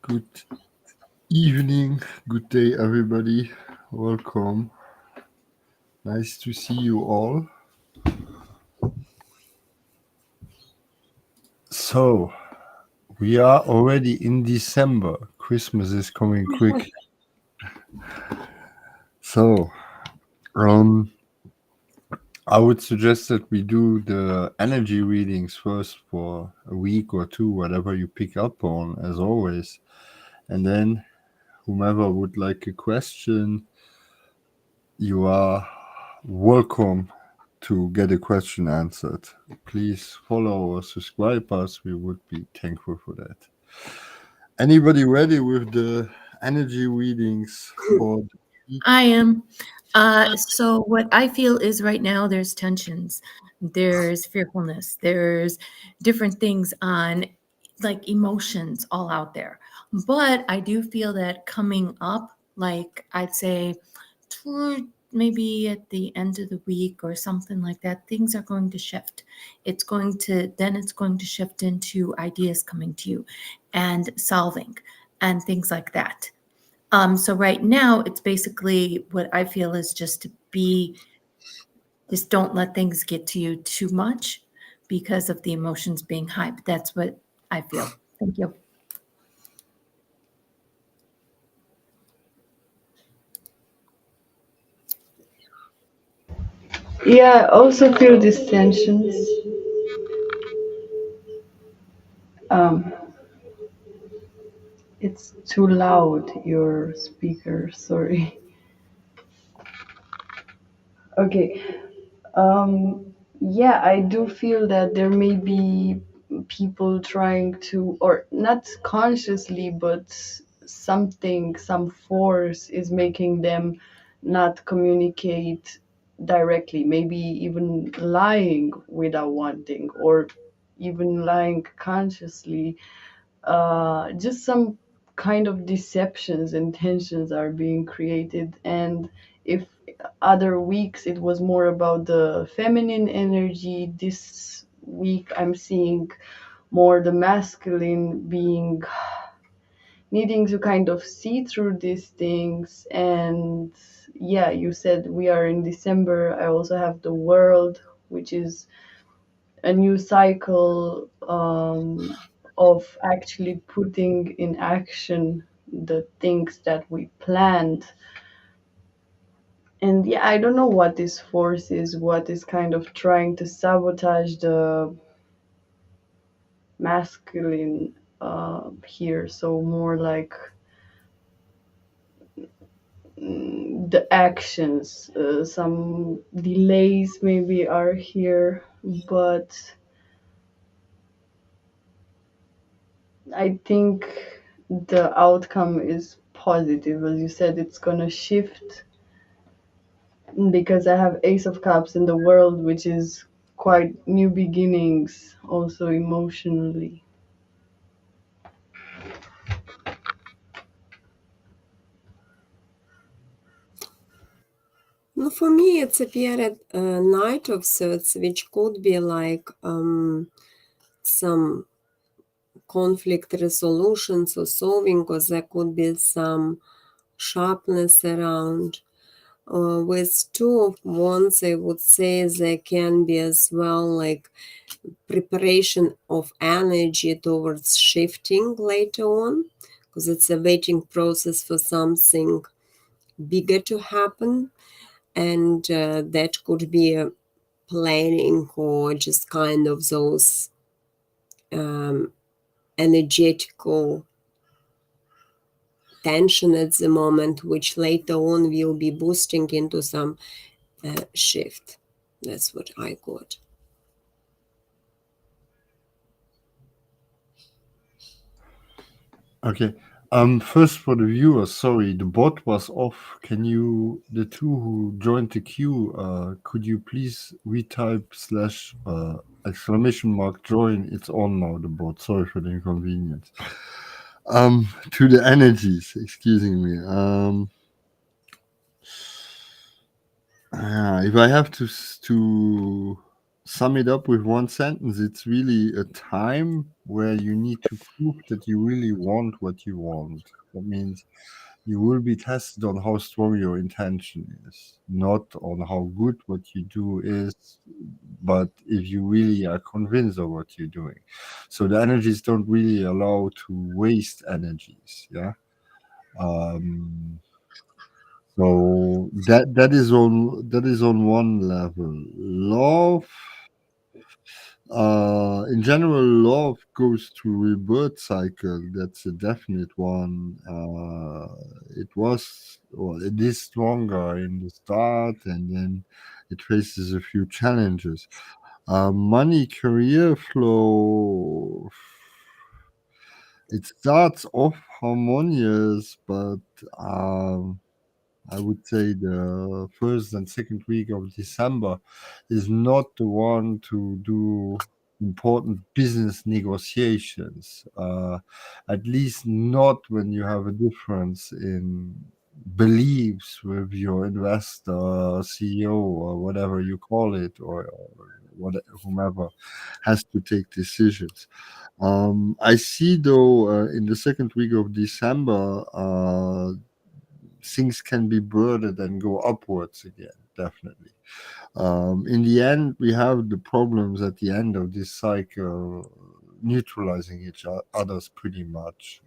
Good evening, good day, everybody. Welcome. Nice to see you all. So, we are already in December. Christmas is coming quick. So, I would suggest that we do the energy readings first for a week or two, whatever you pick up on, as always. And then, whomever would like a question, you are welcome to get a question answered. Please follow or subscribe us. We would be thankful for that. Anybody ready with the energy readings for the week? I am. So what I feel is right now there's tensions, there's fearfulness, there's different things on like emotions all out there. But I do feel that coming up, like I'd say toward maybe at the end of the week or something like that, things are going to shift. It's going to shift into ideas coming to you and solving and things like that. So right now, it's basically what I feel is just don't let things get to you too much because of the emotions being high. But that's what I feel. Thank you. Yeah, I also feel these tensions. Um, it's too loud, your speaker, sorry. Okay. Yeah, I do feel that there may be people trying to, or not consciously, but some force is making them not communicate directly, maybe even lying without wanting, or even lying consciously. Just some kind of deceptions and tensions are being created. And if other weeks it was more about the feminine energy, this week I'm seeing more the masculine being needing to kind of see through these things. And yeah, you said we are in December. I also have the world, which is a new cycle of actually putting in action the things that we planned. And yeah, I don't know what this force is, what is kind of trying to sabotage the masculine here. So more like the actions, some delays maybe are here, but I think the outcome is positive. As you said, it's gonna shift because I have Ace of Cups in the world, which is quite new beginnings, also emotionally. No, for me, it's appeared Knight of Swords, which could be like some conflict resolutions or solving, or there could be some sharpness around. With Two of Wands, I would say there can be as well like preparation of energy towards shifting later on, because it's a waiting process for something bigger to happen. And that could be a planning or just kind of those energetical tension at the moment, which later on will be boosting into some shift. That's what I got. Okay. First for the viewers, sorry, the bot was off. Can you, the two who joined the queue, could you please retype slash exclamation mark join? It's on now, the bot. Sorry for the inconvenience. To the energies, excusing me. If I have to sum it up with one sentence, it's really a time where you need to prove that you really want what you want. That means you will be tested on how strong your intention is, not on how good what you do is, but if you really are convinced of what you're doing. So the energies don't really allow to waste energies. Yeah. Um, so that is on one level. Love, in general, love goes through rebirth cycle. That's a definite one. It was, well, it is stronger in the start, and then it faces a few challenges. Money, career flow. It starts off harmonious, but I would say the first and second week of December is not the one to do important business negotiations. At least not when you have a difference in beliefs with your investor, CEO, or whatever you call it, or what, whomever has to take decisions. I see though in the second week of December, things can be broadened and go upwards again, definitely. In the end, we have the problems at the end of this cycle neutralizing each others pretty much.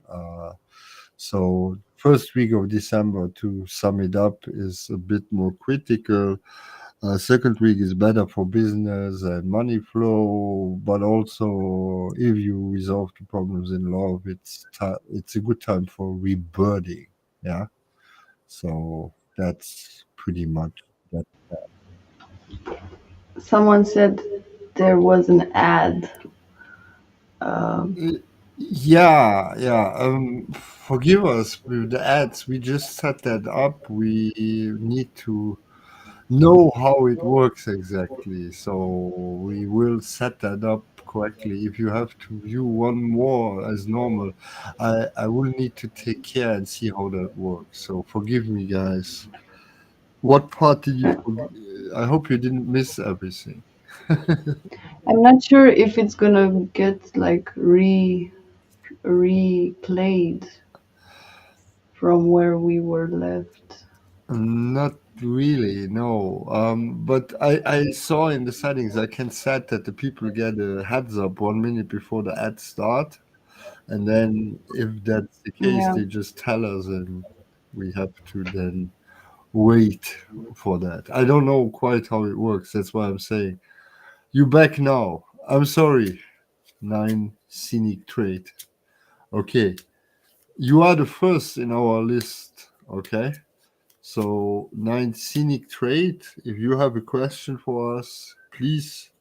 So first week of December, to sum it up, is a bit more critical. Second week is better for business and money flow, but also if you resolve the problems in love, it's a good time for rebirthing. Yeah. So that's pretty much that. Someone said there was an ad. Um, Yeah, yeah. Forgive us with the ads. We just set that up. We need to know how it works exactly. So we will set that up correctly. If you have to view one more as normal, I will need to take care and see how that works. So forgive me, guys. What part did you forget? I hope you didn't miss everything. I'm not sure if it's gonna get like replayed from where we were left. Not really, no. But I saw in the settings I can set that the people get a heads up 1 minute before the ads start, and then if that's the case, Yeah. they just tell us, and we have to then wait for that. I don't know quite how it works. That's why I'm saying you back now. I'm sorry. Nine scenic trait. Okay, you are the first in our list. Okay. So, ninth scenic trait. If you have a question for us, please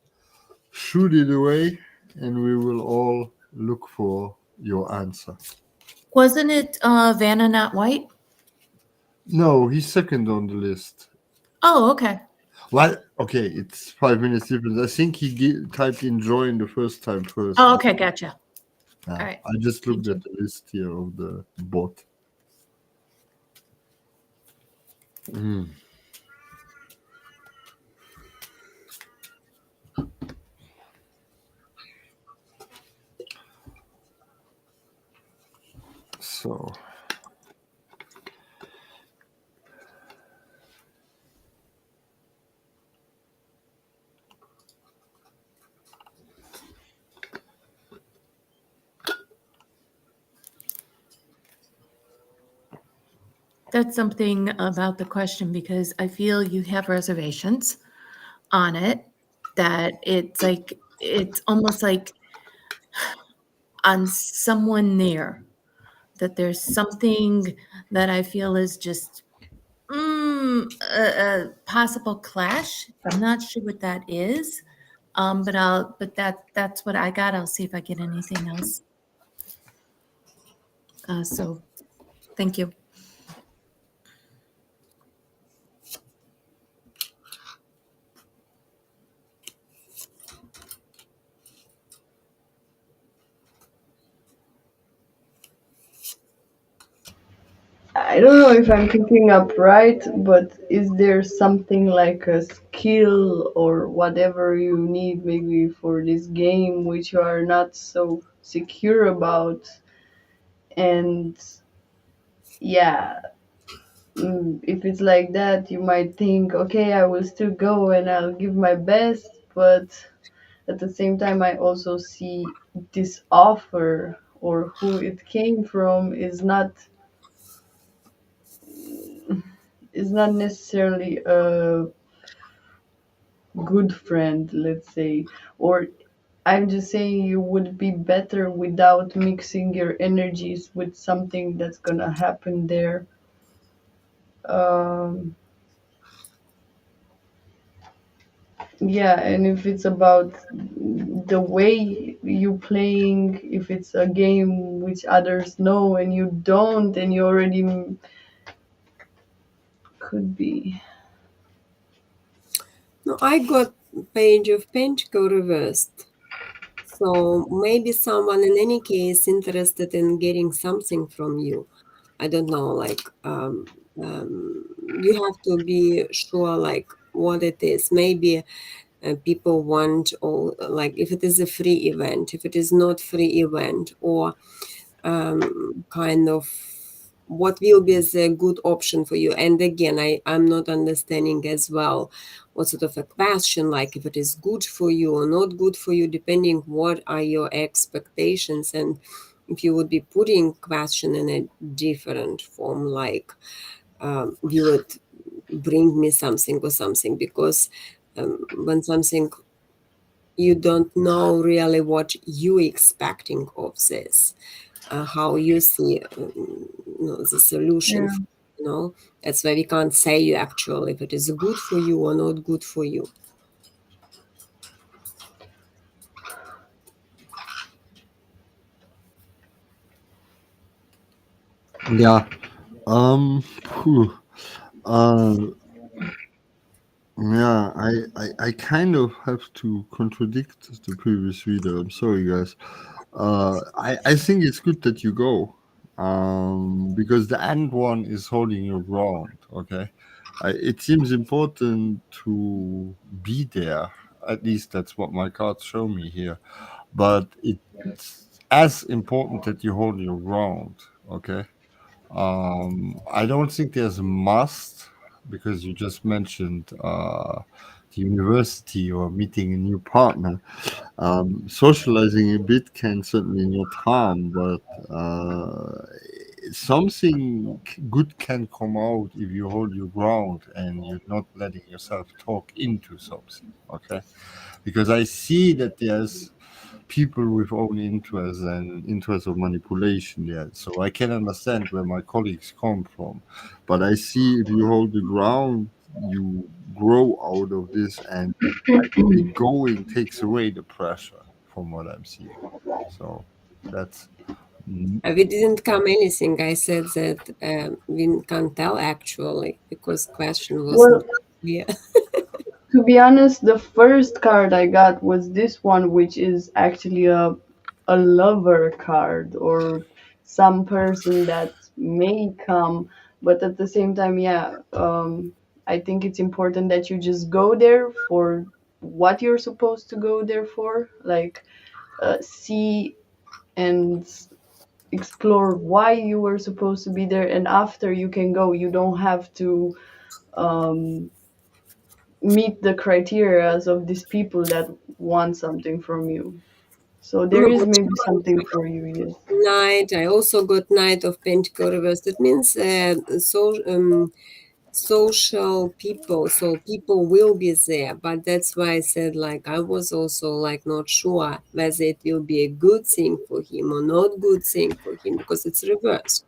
shoot it away and we will all look for your answer. Wasn't it Vanna Not White? No, he's second on the list. Oh, okay. Well, okay, it's 5 minutes difference. I think he typed in join the first time first. Oh, okay, gotcha. All right. I just looked Thank at the list here of the bot. Mm. So, That's something about the question because I feel you have reservations on it, that it's almost like on someone there, that there's something that I feel is just a possible clash. I'm not sure what that is. But that's what I got. I'll see if I get anything else. So thank you. I don't know if I'm picking up right, but is there something like a skill or whatever you need maybe for this game which you are not so secure about. And yeah, if it's like that, you might think, okay, I will still go and I'll give my best, but at the same time, I also see this offer or who it came from is not necessarily a good friend, let's say. Or I'm just saying you would be better without mixing your energies with something that's gonna happen there. Um, yeah, and if it's about the way you playing, if it's a game which others know and you don't, and you already could be. No, I got Page of Pentacle reversed. So maybe someone in any case interested in getting something from you. I don't know, like you have to be sure like what it is. Maybe people want, or like if it is a free event, if it is not free event, or kind of what will be the good option for you. And again, I'm not understanding as well what sort of a question, like if it is good for you or not good for you, depending what are your expectations, and if you would be putting question in a different form, like you would bring me something or something, because when something you don't know really what you expecting of this, how you see the solution, Yeah. you know. That's why we can't say you actually if it is good for you or not good for you. Yeah. Phew. Uh, yeah, I kind of have to contradict the previous reader. I'm sorry, guys. I think it's good that you go, because the end one is holding your ground. Okay, it seems important to be there. At least that's what my cards show me here. But it's as important that you hold your ground. Okay. I don't think there's a must, because you just mentioned the university or meeting a new partner. Socializing a bit can certainly not harm, but something good can come out if you hold your ground and you're not letting yourself talk into something. Okay, because I see that there's people with own interests and interest of manipulation there. So I can understand where my colleagues come from. But I see if you hold the ground, you grow out of this, and actually going takes away the pressure from what I'm seeing. So that's We didn't come anything. I said that we can't tell actually because question was Well, not clear. to be honest, the first card I got was this one, which is actually a lover card or some person that may come. But at the same time, yeah, I think it's important that you just go there for what you're supposed to go there for. Like, see and explore why you were supposed to be there, and after you can go. You don't have to um, meet the criteria of these people that want something from you. So there No, is but maybe something for you, yes. Knight. I also got Knight of Pentacle reversed. It means social people, so people will be there. But that's why I said like I was also like not sure whether it will be a good thing for him or not good thing for him, because it's reversed.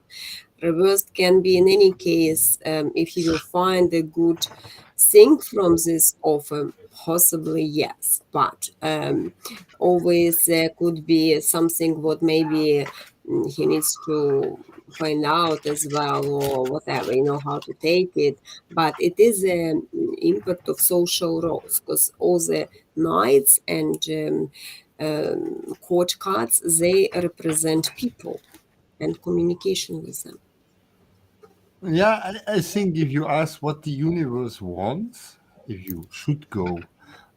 Reversed can be in any case, if he will find a good thing from this offer, possibly yes, but always there could be something what maybe he needs to find out as well, or whatever, how to take it. But it is an impact of social roles, because all the knights and court cards, they represent people and communication with them. yeah. I think if you ask what the universe wants, if you should go.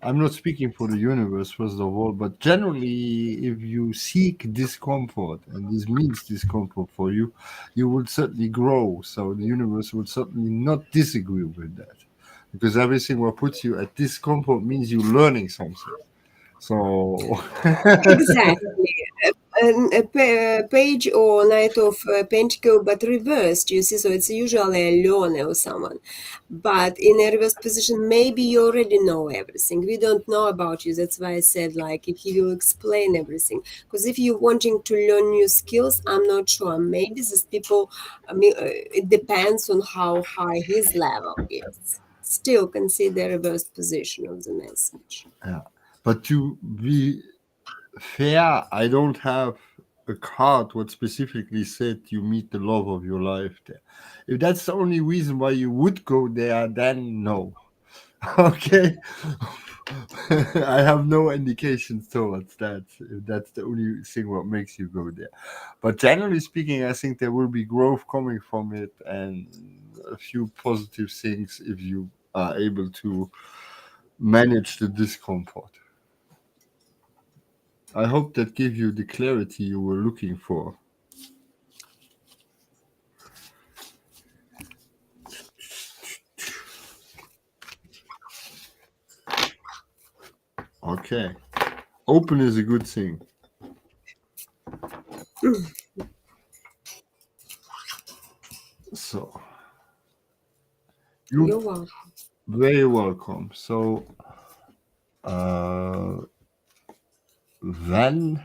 I'm not speaking for the universe, first of all, but generally, if you seek discomfort, and this means discomfort for you, you will certainly grow. So the universe will certainly not disagree with that, because everything what puts you at discomfort means you're learning something. So Exactly. Page or Knight of Pentacle, but reversed, you see, so it's usually a learner or someone. But in a reverse position, maybe you already know everything. We don't know about you. That's why I said, like, if he will explain everything. Because if you're wanting to learn new skills, I'm not sure. Maybe these people, I mean, it depends on how high his level is. Still consider reverse position of the message. yeah, but to be fair, I don't have a card what specifically said you meet the love of your life there. If that's the only reason why you would go there, then no. Okay. I have no indications towards that. If that's the only thing what makes you go there. But generally speaking, I think there will be growth coming from it and a few positive things if you are able to manage the discomfort. I hope that gives you the clarity you were looking for. Okay. Open is a good thing. So You're you're welcome. very welcome. So uh then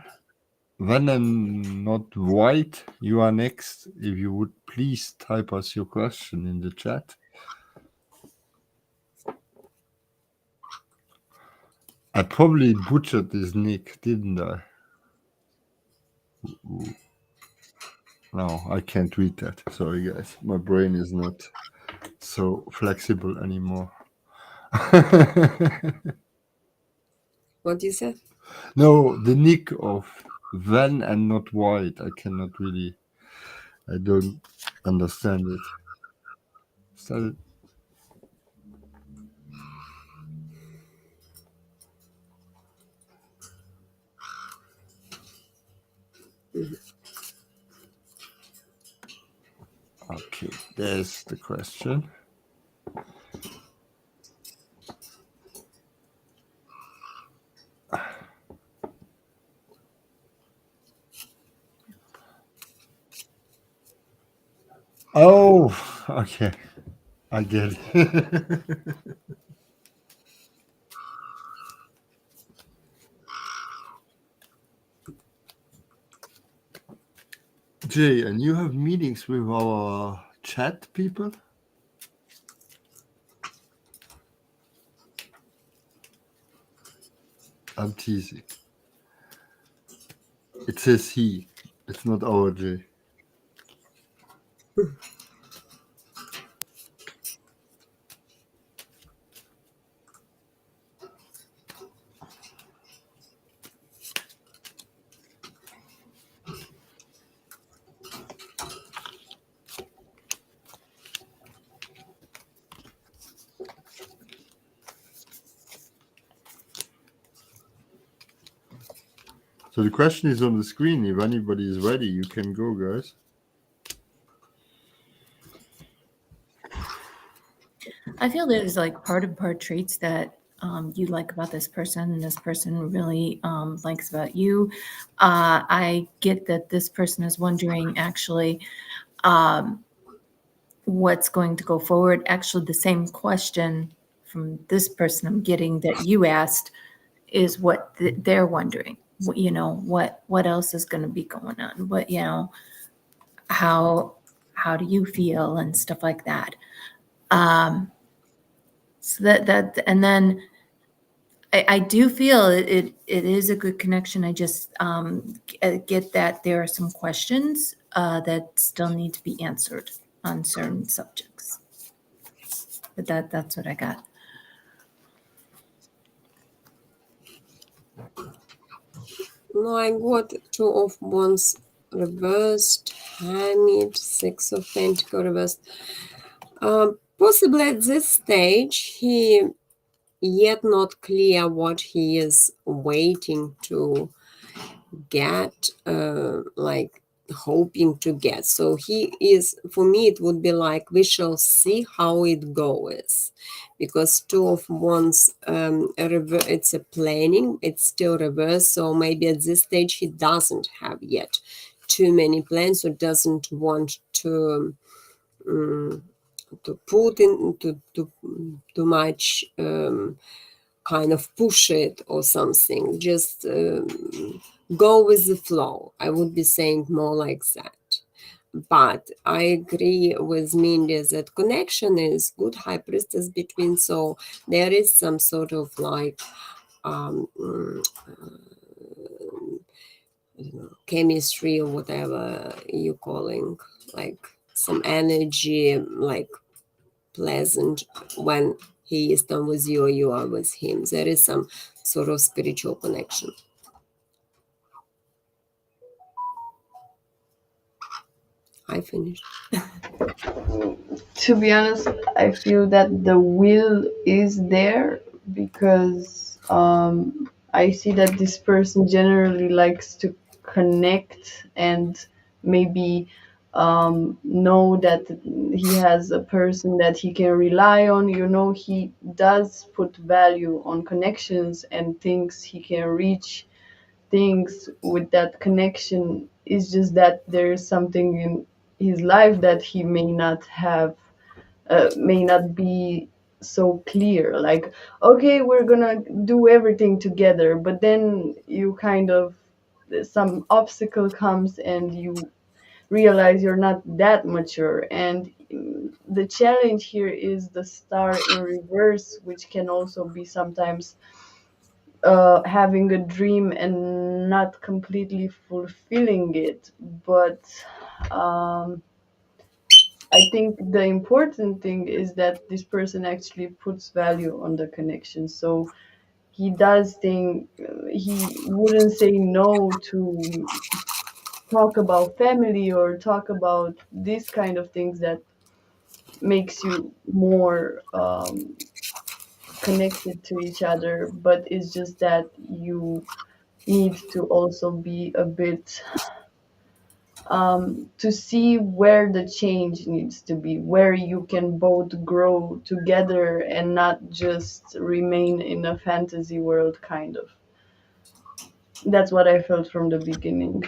and not white, you are next. If you would please type us your question in the chat. I probably butchered this nick, didn't I? No, I can't read that. Sorry, guys. My brain is not so flexible anymore. What you said? No, the nick of Van and not white. I cannot really. I don't understand it. So, okay, there's the question. Oh, okay. I get it. Jay, and you have meetings with our chat people? I'm teasing. It says he. It's not our Jay. So the question is on the screen. If anybody is ready, you can go, guys. I feel there's like part traits that you like about this person, and this person really likes about you. I get that this person is wondering actually what's going to go forward. Actually, the same question from this person I'm getting that you asked is what they're wondering. You know, what else is going to be going on? What, you know, how do you feel and stuff like that. So that and then I do feel it is a good connection. I just get that there are some questions that still need to be answered on certain subjects. But that's what I got. No, I got two of wands reversed, Hermit, Six of Pentacle reversed. Possibly at this stage, he yet not clear what he is waiting to get, like hoping to get. So he is, for me, it would be like, we shall see how it goes, because Two of Wands, it's a planning, it's still reverse. So maybe at this stage he doesn't have yet too many plans, or doesn't want to put in too much, kind of push it or something. Just go with the flow. I would be saying more like that. But I agree with Mindy that connection is good, High Priestess, between. So there is some sort of like chemistry or whatever you're calling, like some energy, like pleasant when he is done with you or you are with him. There is some sort of spiritual connection. I finished. To be honest, I feel that the will is there because I see that this person generally likes to connect and maybe know that he has a person that he can rely on. You know, he does put value on connections and thinks he can reach things with that connection. It's just that there is something in his life that he may not be so clear, like, okay, we're gonna do everything together, but then you kind of, some obstacle comes and you realize you're not that mature. And the challenge here is the star in reverse, which can also be sometimes having a dream and not completely fulfilling it. But um, I think the important thing is that this person actually puts value on the connection. So he does think, he wouldn't say no to talk about family or talk about these kind of things that makes you more connected to each other. But it's just that you need to also be a bit to see where the change needs to be, where you can both grow together and not just remain in a fantasy world, kind of. That's what I felt from the beginning.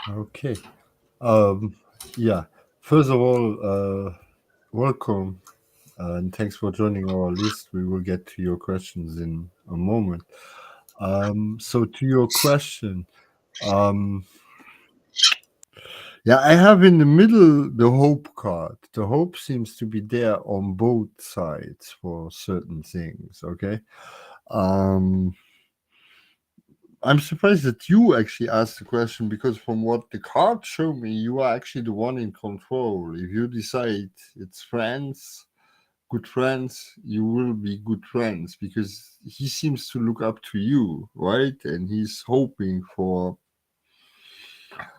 Okay. Um, yeah. First of all, welcome and thanks for joining our list. We will get to your questions in a moment. So to your question, um, yeah, I have in the middle the hope card. The hope seems to be there on both sides for certain things. Okay. Um, I'm surprised that you actually asked the question because from what the cards show me, you are actually the one in control. If you decide it's friends, good friends, you will be good friends because he seems to look up to you, right? And he's hoping for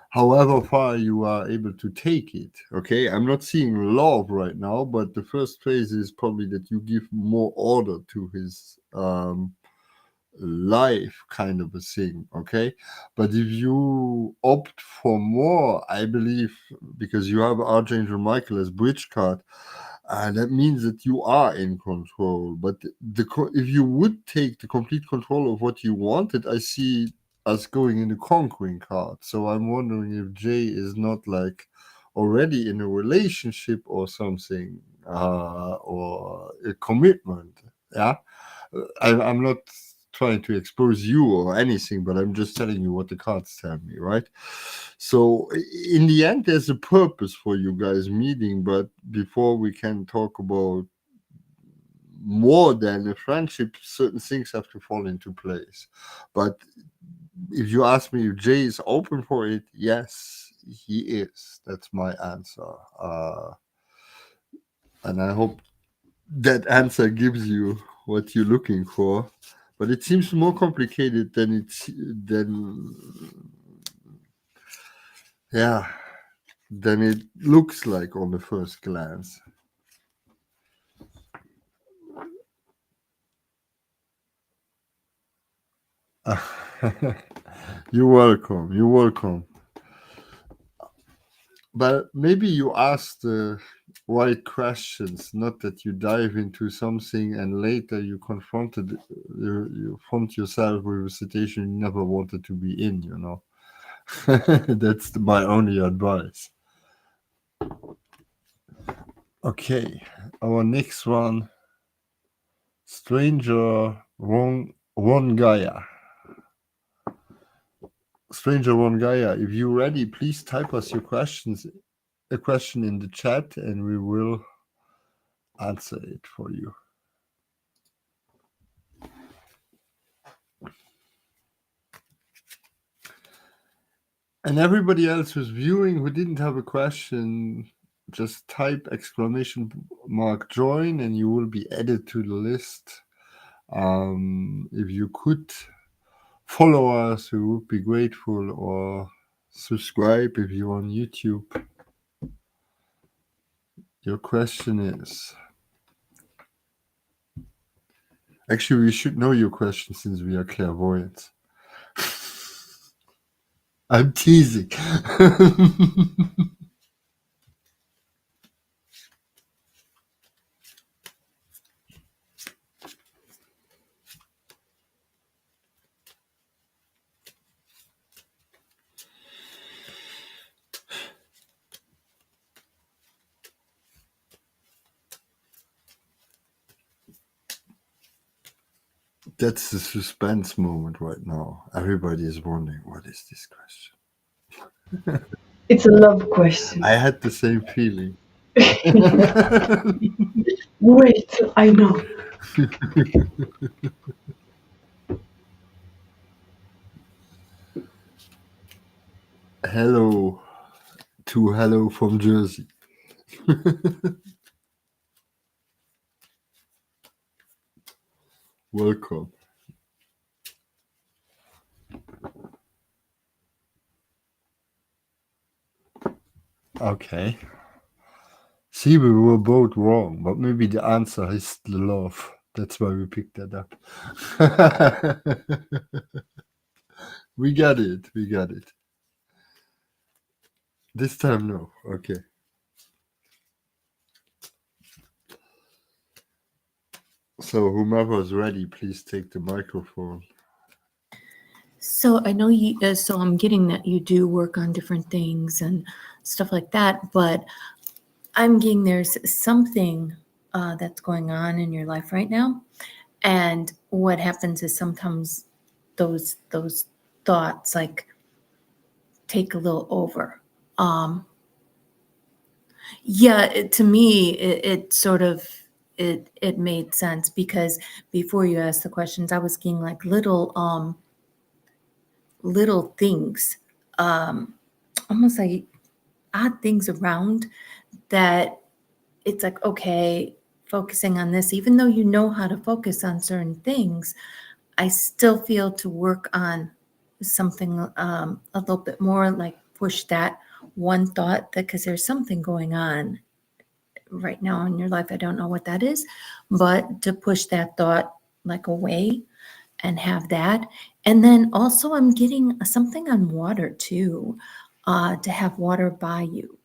however far you are able to take it. Okay, I'm not seeing love right now, but the first phase is probably that you give more order to his life, kind of a thing. Okay, but if you opt for more, I believe, because you have Archangel Michael as bridge card, that means that you are in control. But if you would take the complete control of what you wanted, I see us going in the conquering card. So I'm wondering if Jay is not like already in a relationship or something, or a commitment. Yeah, I'm not trying to expose you or anything, but I'm just telling you what the cards tell me, right? So in the end, there's a purpose for you guys meeting, but before we can talk about more than a friendship, certain things have to fall into place. But if you ask me if Jay is open for it, yes, he is. That's my answer. And I hope that answer gives you what you're looking for. But it seems more complicated than yeah than it looks like on the first glance. You're welcome. You're welcome. But maybe you ask the right questions, not that you dive into something and later you you confront yourself with a situation you never wanted to be in, you know. That's my only advice. Okay, our next one, Stranger One Gaia. Stranger One Gaia, if you're ready, please type us your questions, a question in the chat, and we will answer it for you. And everybody else who's viewing who didn't have a question, just type !join and you will be added to the list. If you could follow us, we would be grateful, or subscribe if you're on YouTube. Your question is... Actually, we should know your question since we are clairvoyant. I'm teasing. That's the suspense moment right now. Everybody is wondering, what is this question? It's a love question. I had the same feeling. Wait, I know. Hello to Hello from Jersey. Welcome. Okay. See, we were both wrong, but maybe the answer is the love. That's why we picked that up. We got it. We got it. This time, no. Okay. So, whomever is ready, please take the microphone. So I know you. So I'm getting that you do work on different things and stuff like that, but I'm getting there's something that's going on in your life right now, and what happens is sometimes those thoughts like take a little over. To me, it sort of it made sense because before you asked the questions, I was getting like little things, almost like odd things around that it's like, okay, focusing on this, even though you know how to focus on certain things, I still feel to work on something a little bit more, like push that one thought, that because there's something going on right now in your life. I don't know what that is, but to push that thought like away and have that. And then also I'm getting something on water too, to have water by you,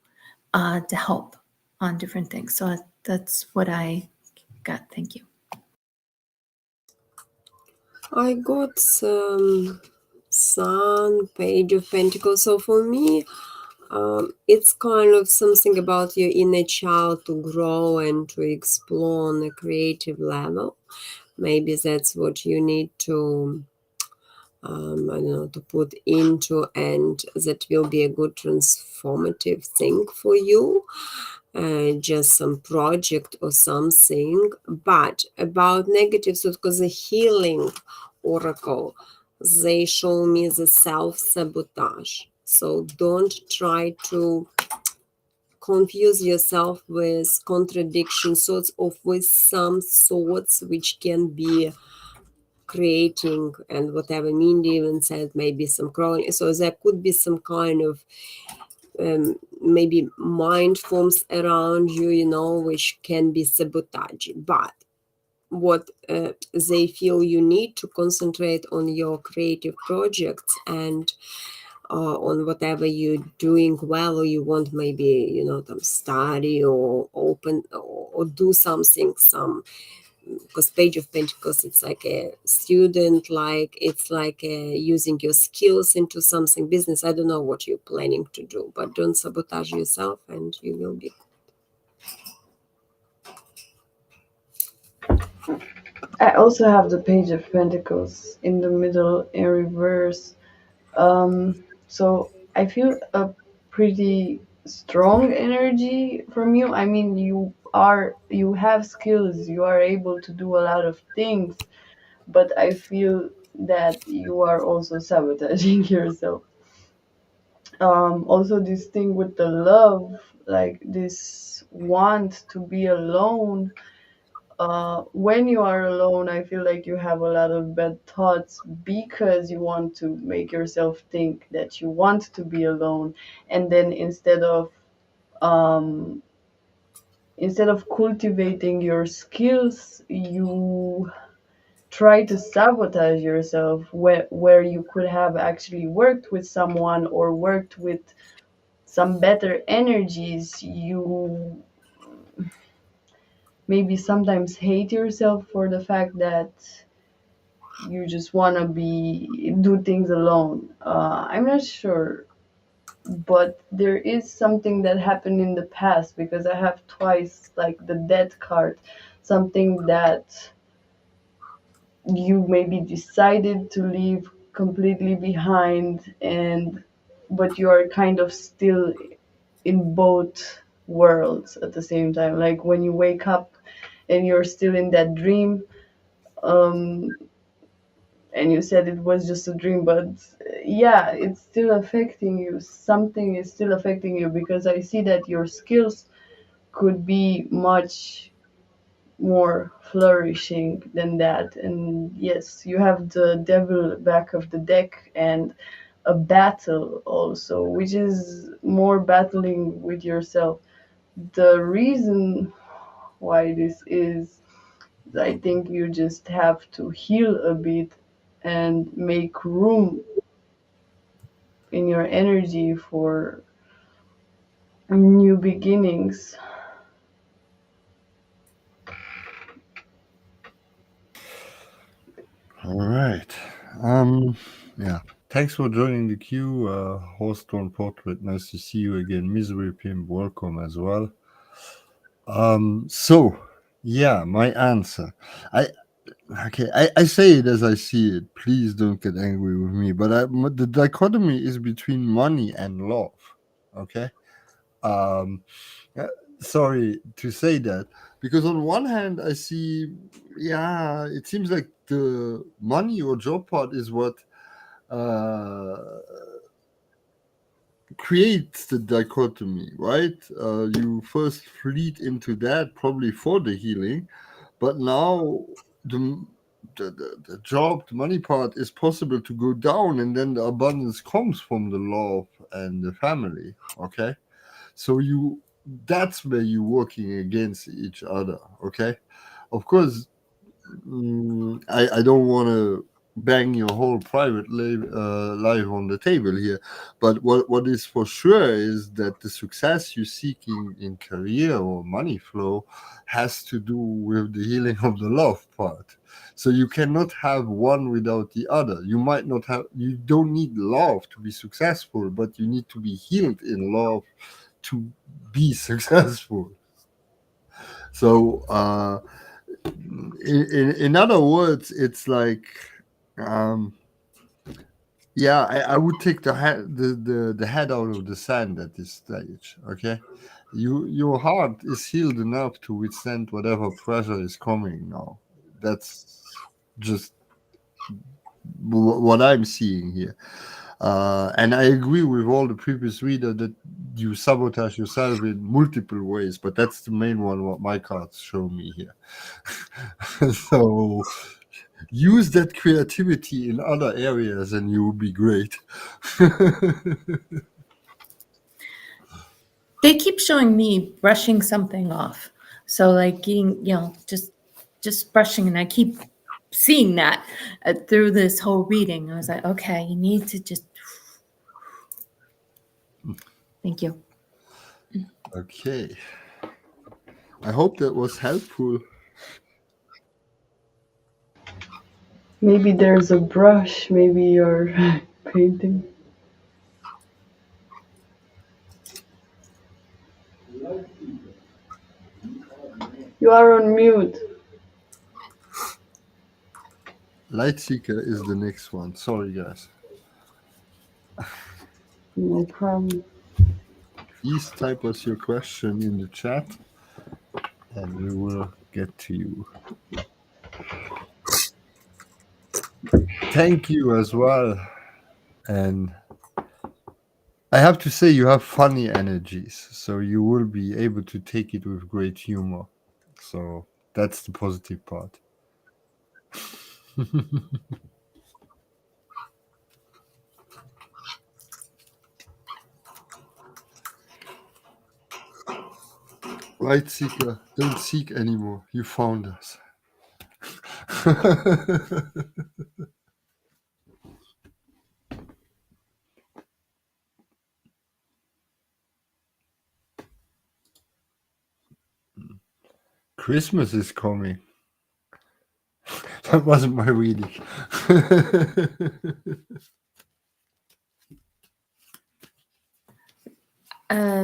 to help on different things. So that's what I got. Thank you. I got Sun, Page of Pentacles. So for me, it's kind of something about your inner child to grow and to explore on a creative level. Maybe that's what you need to, I don't know, to put into, and that will be a good transformative thing for you. Just some project or something. But about negatives, because the healing oracle, they show me the self-sabotage. So don't try to confuse yourself with contradiction thoughts or with some thoughts which can be creating, and whatever Mindy even said, maybe some crawling. So there could be some kind of maybe mind forms around you, which can be sabotage. But what they feel you need to concentrate on your creative projects and on whatever you're doing well, or you want maybe study or open or do something, because Page of Pentacles, it's like a student, like it's like using your skills into something business. I don't know what you're planning to do, but don't sabotage yourself and you will be. I also have the Page of Pentacles in the middle in reverse. So I feel a pretty strong energy from you. I mean, you have skills, you are able to do a lot of things, but I feel that you are also sabotaging yourself. Also, this thing with the love, like this want to be alone. When you are alone, I feel like you have a lot of bad thoughts because you want to make yourself think that you want to be alone, and then um, instead of cultivating your skills, you try to sabotage yourself where you could have actually worked with someone or worked with some better energies. You maybe sometimes hate yourself for the fact that you just want to be do things alone. I'm not sure, but there is something that happened in the past because I have twice like the death card, something that you maybe decided to leave completely behind, and but you are kind of still in both worlds at the same time. Like when you wake up and you're still in that dream, um, and you said it was just a dream, but yeah, it's still affecting you. Something is still affecting you because I see that your skills could be much more flourishing than that. And yes, you have the devil back of the deck and a battle also, which is more battling with yourself. The reason why this is, I think you just have to heal a bit and make room in your energy for new beginnings. All right. Yeah. Thanks for joining the queue, host on Portrait. Nice to see you again. Misery Pimp, welcome as well. So yeah, my answer. I Okay, I say it as I see it. Please don't get angry with me. But the dichotomy is between money and love. Okay. Um, uh, Sorry to say that, because on one hand I see, yeah, it seems like the money or job part is what uh, creates the dichotomy, right? You first lead into that probably for the healing, but now the, the job, the money part is possible to go down, and then the abundance comes from the love and the family. Okay, so that's where you're working against each other. Okay, of course, I don't want to bang your whole private life on the table here, but what is for sure is that the success you're seeking in career or money flow has to do with the healing of the love part. So you cannot have one without the other. You don't need love to be successful, but you need to be healed in love to be successful. So in other words, it's like, um, yeah, I would take the head out of the sand at this stage. Okay, your heart is healed enough to withstand whatever pressure is coming now. That's just what I'm seeing here. And I agree with all the previous reader that you sabotage yourself in multiple ways, but that's the main one what my cards show me here. So use that creativity in other areas and you will be great. They keep showing me brushing something off. So like getting, just just brushing, and I keep seeing that through this whole reading. I was like, okay, you need to just. Thank you. Okay. I hope that was helpful. Maybe there's a brush, maybe you're painting. You are on mute. Light Seeker is the next one. Sorry, guys. No problem. Please type us your question in the chat and we will get to you. Thank you as well. And I have to say, you have funny energies, so you will be able to take it with great humor. So that's the positive part. Light Seeker, don't seek anymore. You found us. Christmas is coming. That wasn't my reading.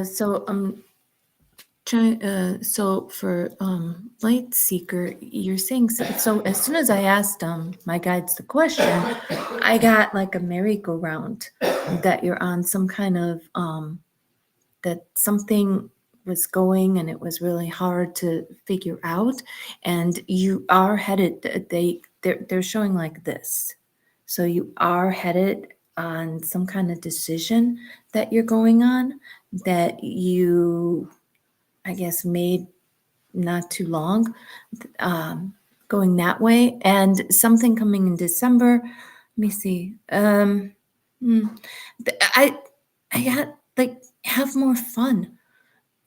So I'm trying. So for Light Seeker, you're saying so. As soon as I asked my guides the question, I got like a merry-go-round that you're on some kind of that something was going and it was really hard to figure out, and you are headed. They're showing like this. So you are headed on some kind of decision that you're going on that you, I guess, made not too long, going that way, and something coming in December. Let me see. I got like have more fun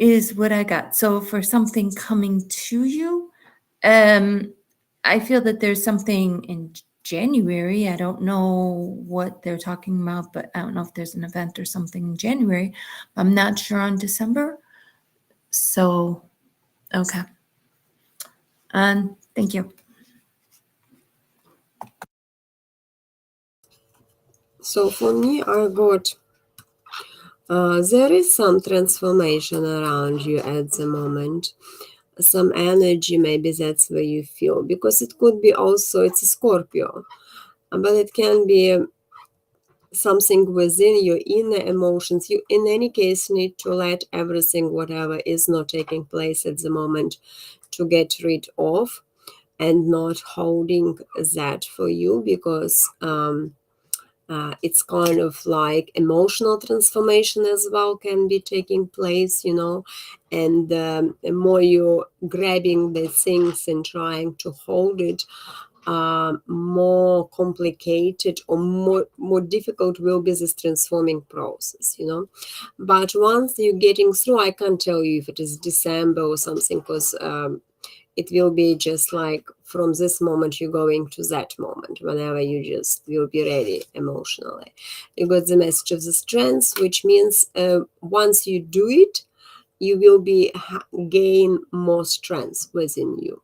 is what I got. So for something coming to you, I feel that there's something in January. I don't know what they're talking about, but I don't know if there's an event or something in January. I'm not sure on December. So, okay. And thank you. So for me, I got there is some transformation around you at the moment. Some energy, maybe that's where you feel, because it could be also, it's a Scorpio, but it can be something within your inner emotions. You, in any case, need to let everything, whatever is not taking place at the moment, to get rid of and not holding that for you, because it's kind of like emotional transformation as well can be taking place, and the more you're grabbing the things and trying to hold it, more complicated or more difficult will be this transforming process, but once you're getting through, I can't tell you if it is December or something, because it will be just like from this moment you're going to that moment, whenever you just will be ready emotionally. You got the message of the strength, which means once you do it, you will be gain more strength within you,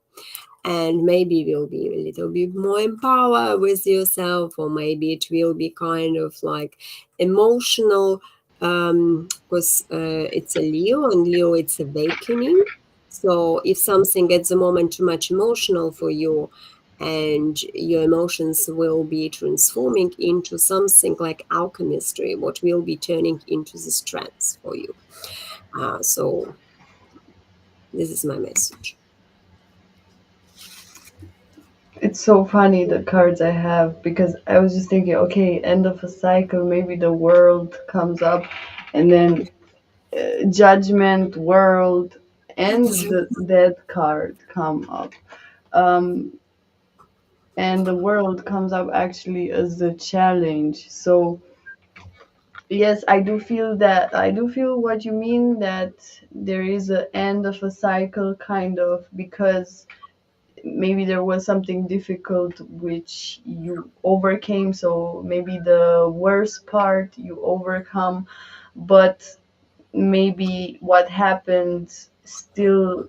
and maybe you will be a little bit more empowered with yourself, or maybe it will be kind of like emotional, because it's a Leo, and Leo, it's awakening. So if something at the moment too much emotional for you, and your emotions will be transforming into something like alchemistry, what will be turning into the strength for you. So this is my message. It's so funny the cards I have, because I was just thinking, okay, end of a cycle, maybe the world comes up, and then judgment, world, and the death card come up. Um, and the world comes up actually as the challenge. So yes, I do feel what you mean, that there is an end of a cycle, kind of, because maybe there was something difficult which you overcame, so maybe the worst part you overcome, but maybe what happened still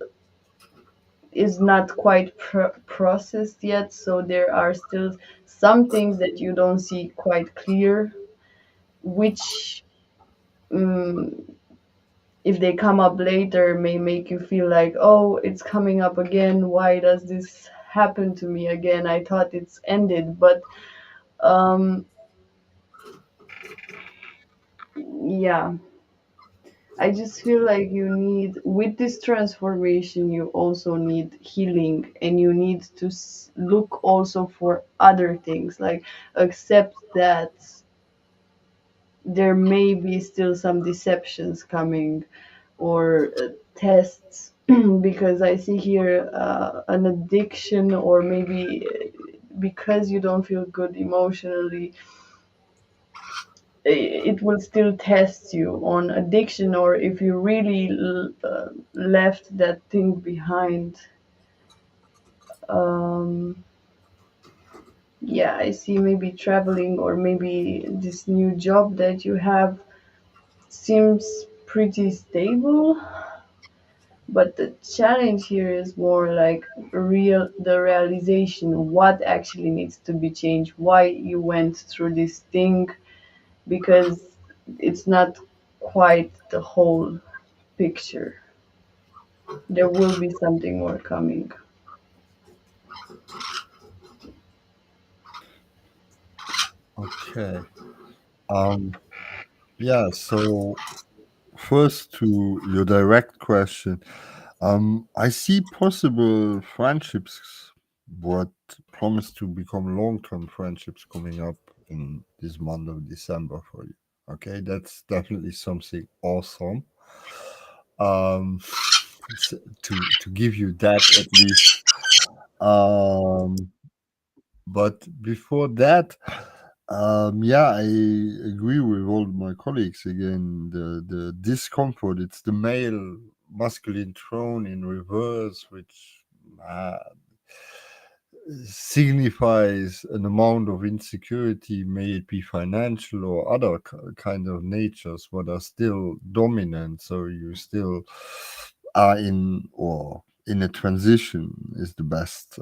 is not quite processed yet, so there are still some things that you don't see quite clear, which if they come up later may make you feel like, oh, it's coming up again, why does this happen to me again, I thought it's ended. But um yeah, I just feel like you need, with this transformation, you also need healing, and you need to look also for other things, like accept that there may be still some deceptions coming, or tests, because I see here an addiction, or maybe because you don't feel good emotionally, it will still test you on addiction, or if you really left that thing behind. um yeah, I see maybe traveling, or maybe this new job that you have seems pretty stable, but the challenge here is more like the realization what actually needs to be changed, why you went through this thing, because it's not quite the whole picture. There will be something more coming. Okay. Um. Yeah. So first, to your direct question, I see possible friendships, what promise to become long-term friendships coming up in this month of December for you. Okay, that's definitely something awesome. Um, to give you that at least. Um, but before that, yeah, I agree with all my colleagues. Again, the discomfort. It's the male masculine throne in reverse, which uh, signifies an amount of insecurity, may it be financial or other kind of natures, what are still dominant. So you still are in, or in a transition is the best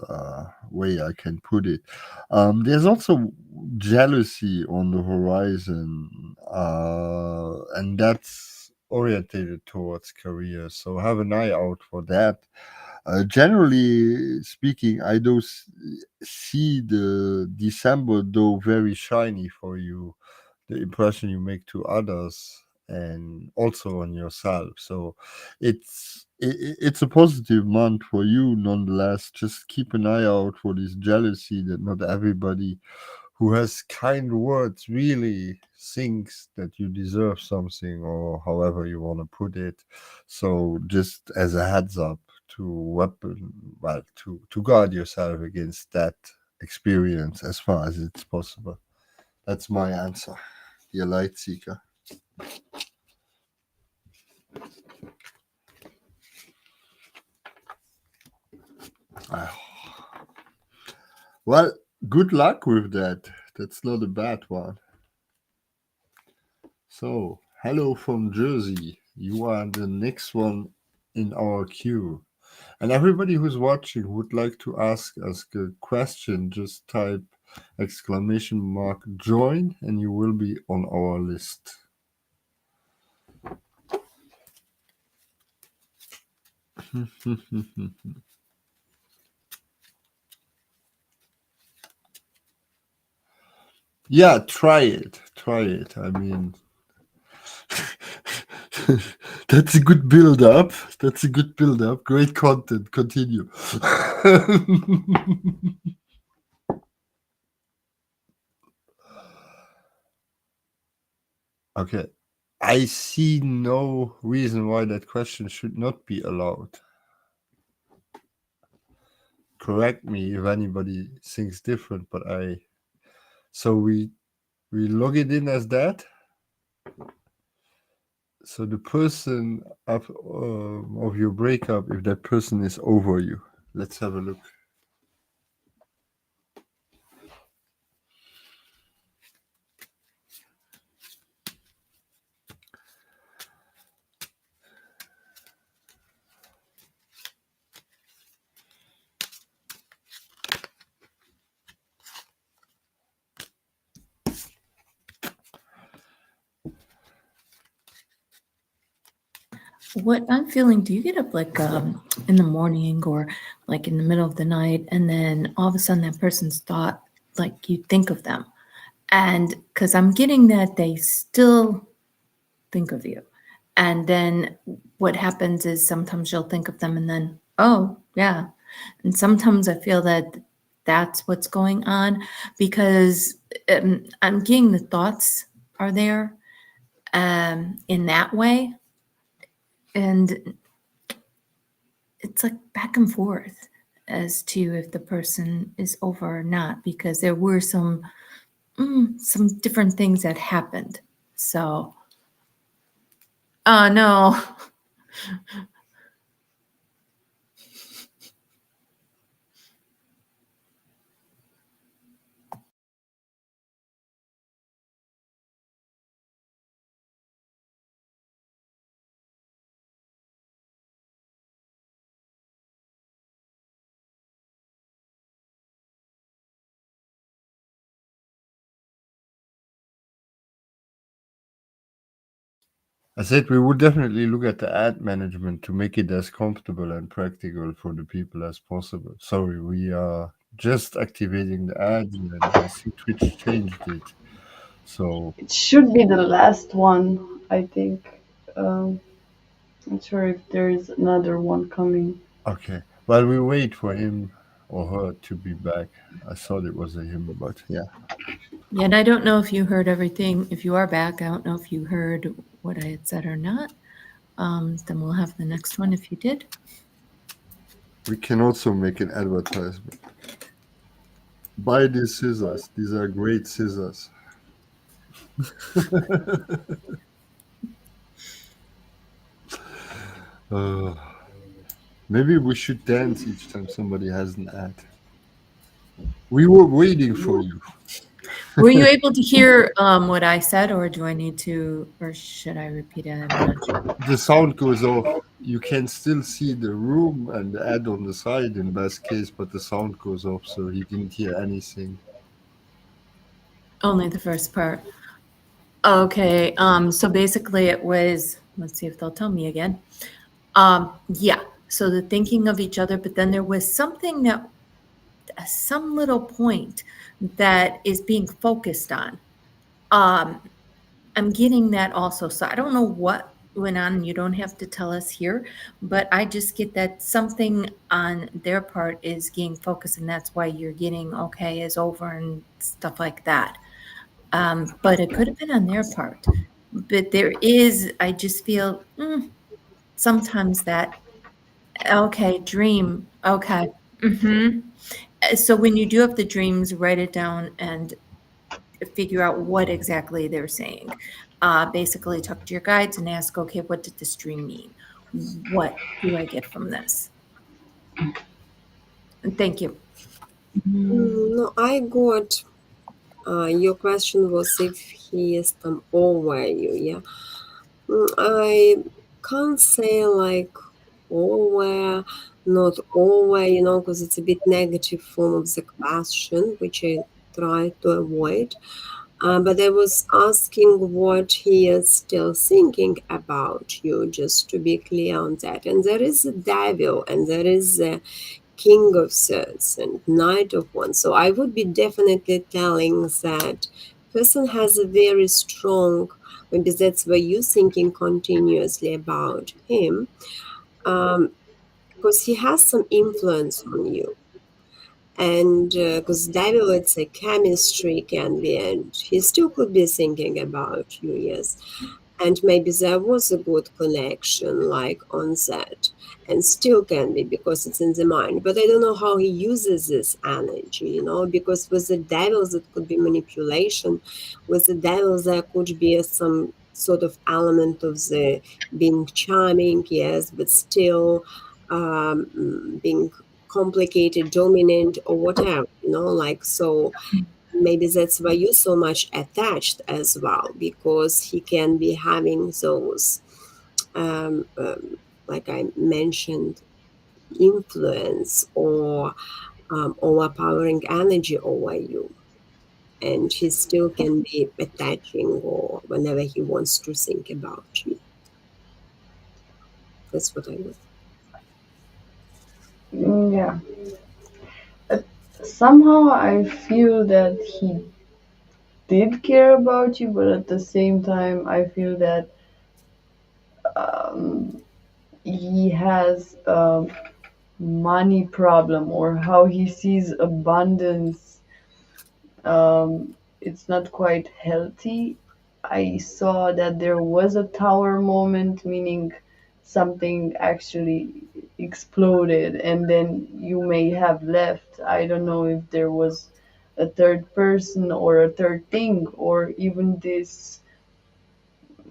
way I can put it. There's also jealousy on the horizon, and that's orientated towards career. So have an eye out for that. Generally speaking, I do see the December though very shiny for you, the impression you make to others and also on yourself. So it's a positive month for you nonetheless. Just keep an eye out for this jealousy that not everybody who has kind words really thinks that you deserve something, or however you want to put it. So just as a heads up, to weapon, well, to guard yourself against that experience as far as it's possible. That's my answer, dear light seeker. Ah, well, good luck with that. That's not a bad one. So, hello from Jersey. You are the next one in our queue. And everybody who's watching would like to ask us a question, just type exclamation mark join and you will be on our list. Yeah, try it. Try it. I mean, that's a good build up. That's a good build up. Great content. Continue. Okay. I see no reason why that question should not be allowed. Correct me if anybody thinks different, but so we log it in as that. So the person of your breakup, if that person is over you, let's have a look. What I'm feeling, do you get up like in the morning or like in the middle of the night, and then all of a sudden that person's thought, like you think of them, and because I'm getting that they still think of you, and then what happens is sometimes you'll think of them, and then oh yeah, and sometimes I feel that that's what's going on because I'm getting the thoughts are there in that way, and it's like back and forth as to if the person is over or not because there were some different things that happened. So, no. I said we would definitely look at the ad management to make it as comfortable and practical for the people as possible. Sorry, we are just activating the ads and I see Twitch changed it. So, It should be the last one, I think. Um, Not sure if there's another one coming. okay. While we wait for him or her to be back, I thought it was a him, but yeah. Yet I don't know if you heard everything. If you are back, I don't know if you heard what I had said or not. Then we'll have the next one if you did. We can also make an advertisement. Buy these scissors. These are great scissors. Uh, maybe we should dance each time somebody has an ad. We were waiting for you. Were you able to hear what I said, or do I need to, or should I repeat it? I'm not sure. The sound goes off. You can still see the room and the ad on the side in best case, but the sound goes off, so he didn't hear anything. Only the first part. Okay. So basically, it was. Let's see if they'll tell me again. Yeah. So the thinking of each other, but then there was something that, some little point that is being focused on. I'm getting that also. So I don't know what went on. You don't have to tell us here, but I just get that something on their part is getting focused, and that's why you're getting okay is over and stuff like that. But it could have been on their part. But there is, I just feel sometimes that okay, dream. Okay. So when you do have the dreams, write it down and figure out what exactly they're saying. Basically, talk to your guides and ask, okay, what did this dream mean? What do I get from this? And thank you. No, I got your question was if he is over you, yeah. I can't say like over, not over, because it's a bit negative form of the question, which I try to avoid. But I was asking what he is still thinking about you, just to be clear on that. And there is a devil, and there is a king of swords and knight of wands. So I would be definitely telling that person has a very strong, maybe that's why you're thinking continuously about him, because he has some influence on you. And because devil, it's a chemistry can be, and he still could be thinking about you, yes. And maybe there was a good connection like on that, and still can be because it's in the mind. But I don't know how he uses this energy, because with the devils it could be manipulation. With the devils there could be some sort of element of the being charming, yes, but still being complicated, dominant, or whatever, like so. Maybe that's why you're so much attached as well, because he can be having those, like I mentioned, influence or overpowering energy over you. And he still can be attaching or whenever he wants to think about you. That's what I would. Yeah. Uh, Somehow I feel that he did care about you, but at the same time, I feel that um, he has a money problem, or how he sees abundance. It's not quite healthy. I saw that there was a tower moment, meaning something actually exploded, and then you may have left. I don't know if there was a third person or a third thing, or even this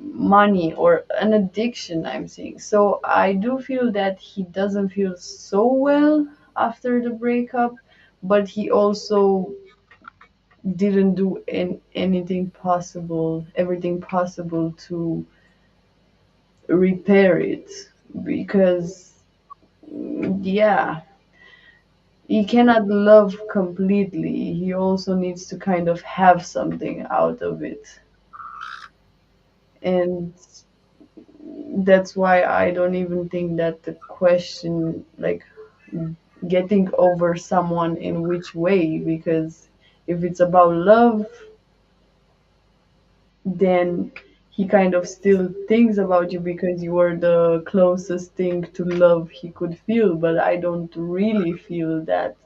money or an addiction I'm seeing. So I do feel that he doesn't feel so well after the breakup, but he also didn't do anything possible, everything possible to repair it, because yeah, he cannot love completely. He also needs to kind of have something out of it. And that's why I don't even think that the question, like, getting over someone in which way, because if it's about love, then he kind of still thinks about you because you are the closest thing to love he could feel. But I don't really feel that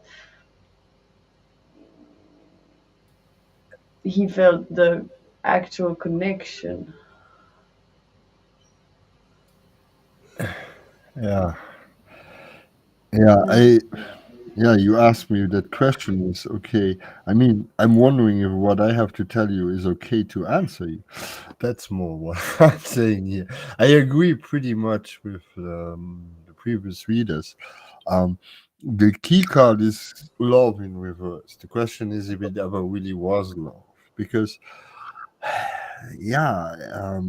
he felt the actual connection. Yeah, yeah. Yeah, you asked me that question is okay. I mean, I'm wondering if what I have to tell you is okay to answer you. That's more what I'm saying here. I agree pretty much with the previous readers. Um, the key card is love in reverse. The question is if it ever really was love, because yeah,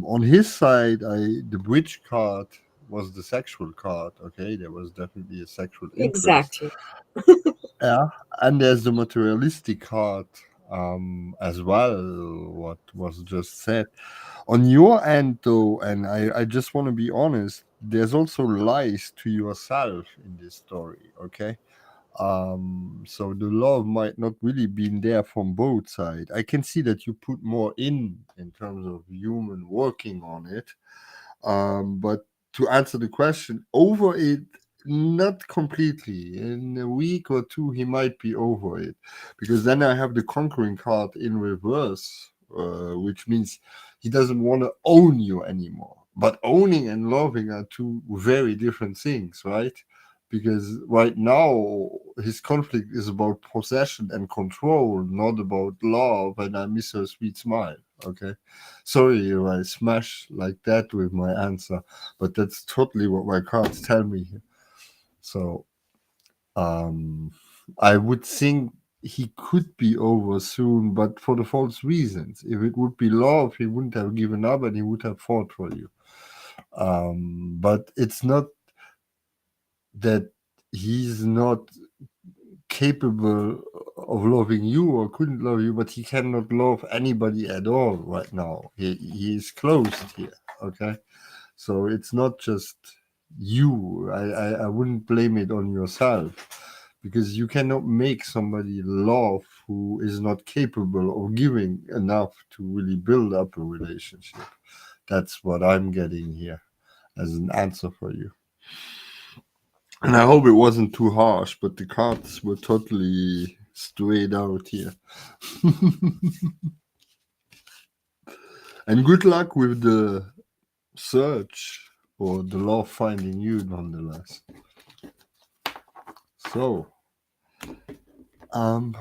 on his side, the bridge card was the sexual card. Okay, there was definitely a sexual interest. Exactly. Yeah, and there's the materialistic card as well. What was just said on your end, though, and I just want to be honest. There's also lies to yourself in this story. Okay, so the love might not really been there from both sides. I can see that you put more in terms of human working on it, but to answer the question, over it, not completely. In a week or two, he might be over it, because then I have the conquering card in reverse, which means he doesn't want to own you anymore. But owning and loving are two very different things, right? Because right now his conflict is about possession and control, not about love. And I miss her sweet smile. Okay, sorry if I smash like that with my answer, but that's totally what my cards tell me here. So um, I would think he could be over soon, but for the false reasons. If it would be love, he wouldn't have given up and he would have fought for you. But it's not that he's not capable of loving you or couldn't love you, but he cannot love anybody at all right now. He is closed here. Okay. So it's not just you. I wouldn't blame it on yourself, because you cannot make somebody love who is not capable of giving enough to really build up a relationship. That's what I'm getting here as an answer for you. And I hope it wasn't too harsh, but the cards were totally straight out here. And good luck with the search or the love finding you, nonetheless. So, um,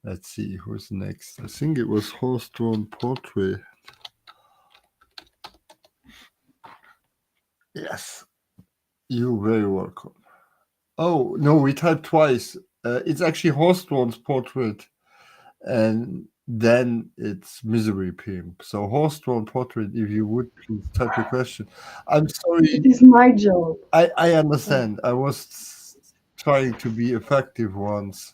let's see who's next. I think it was horse-drawn portrait. Yes, you're very welcome. Oh no, we typed twice. It's actually horse-drawn's portrait, and then it's misery pimp. So horse-drawn portrait. If you would please type your question. I'm It sorry. is my job. I understand. I was trying to be effective once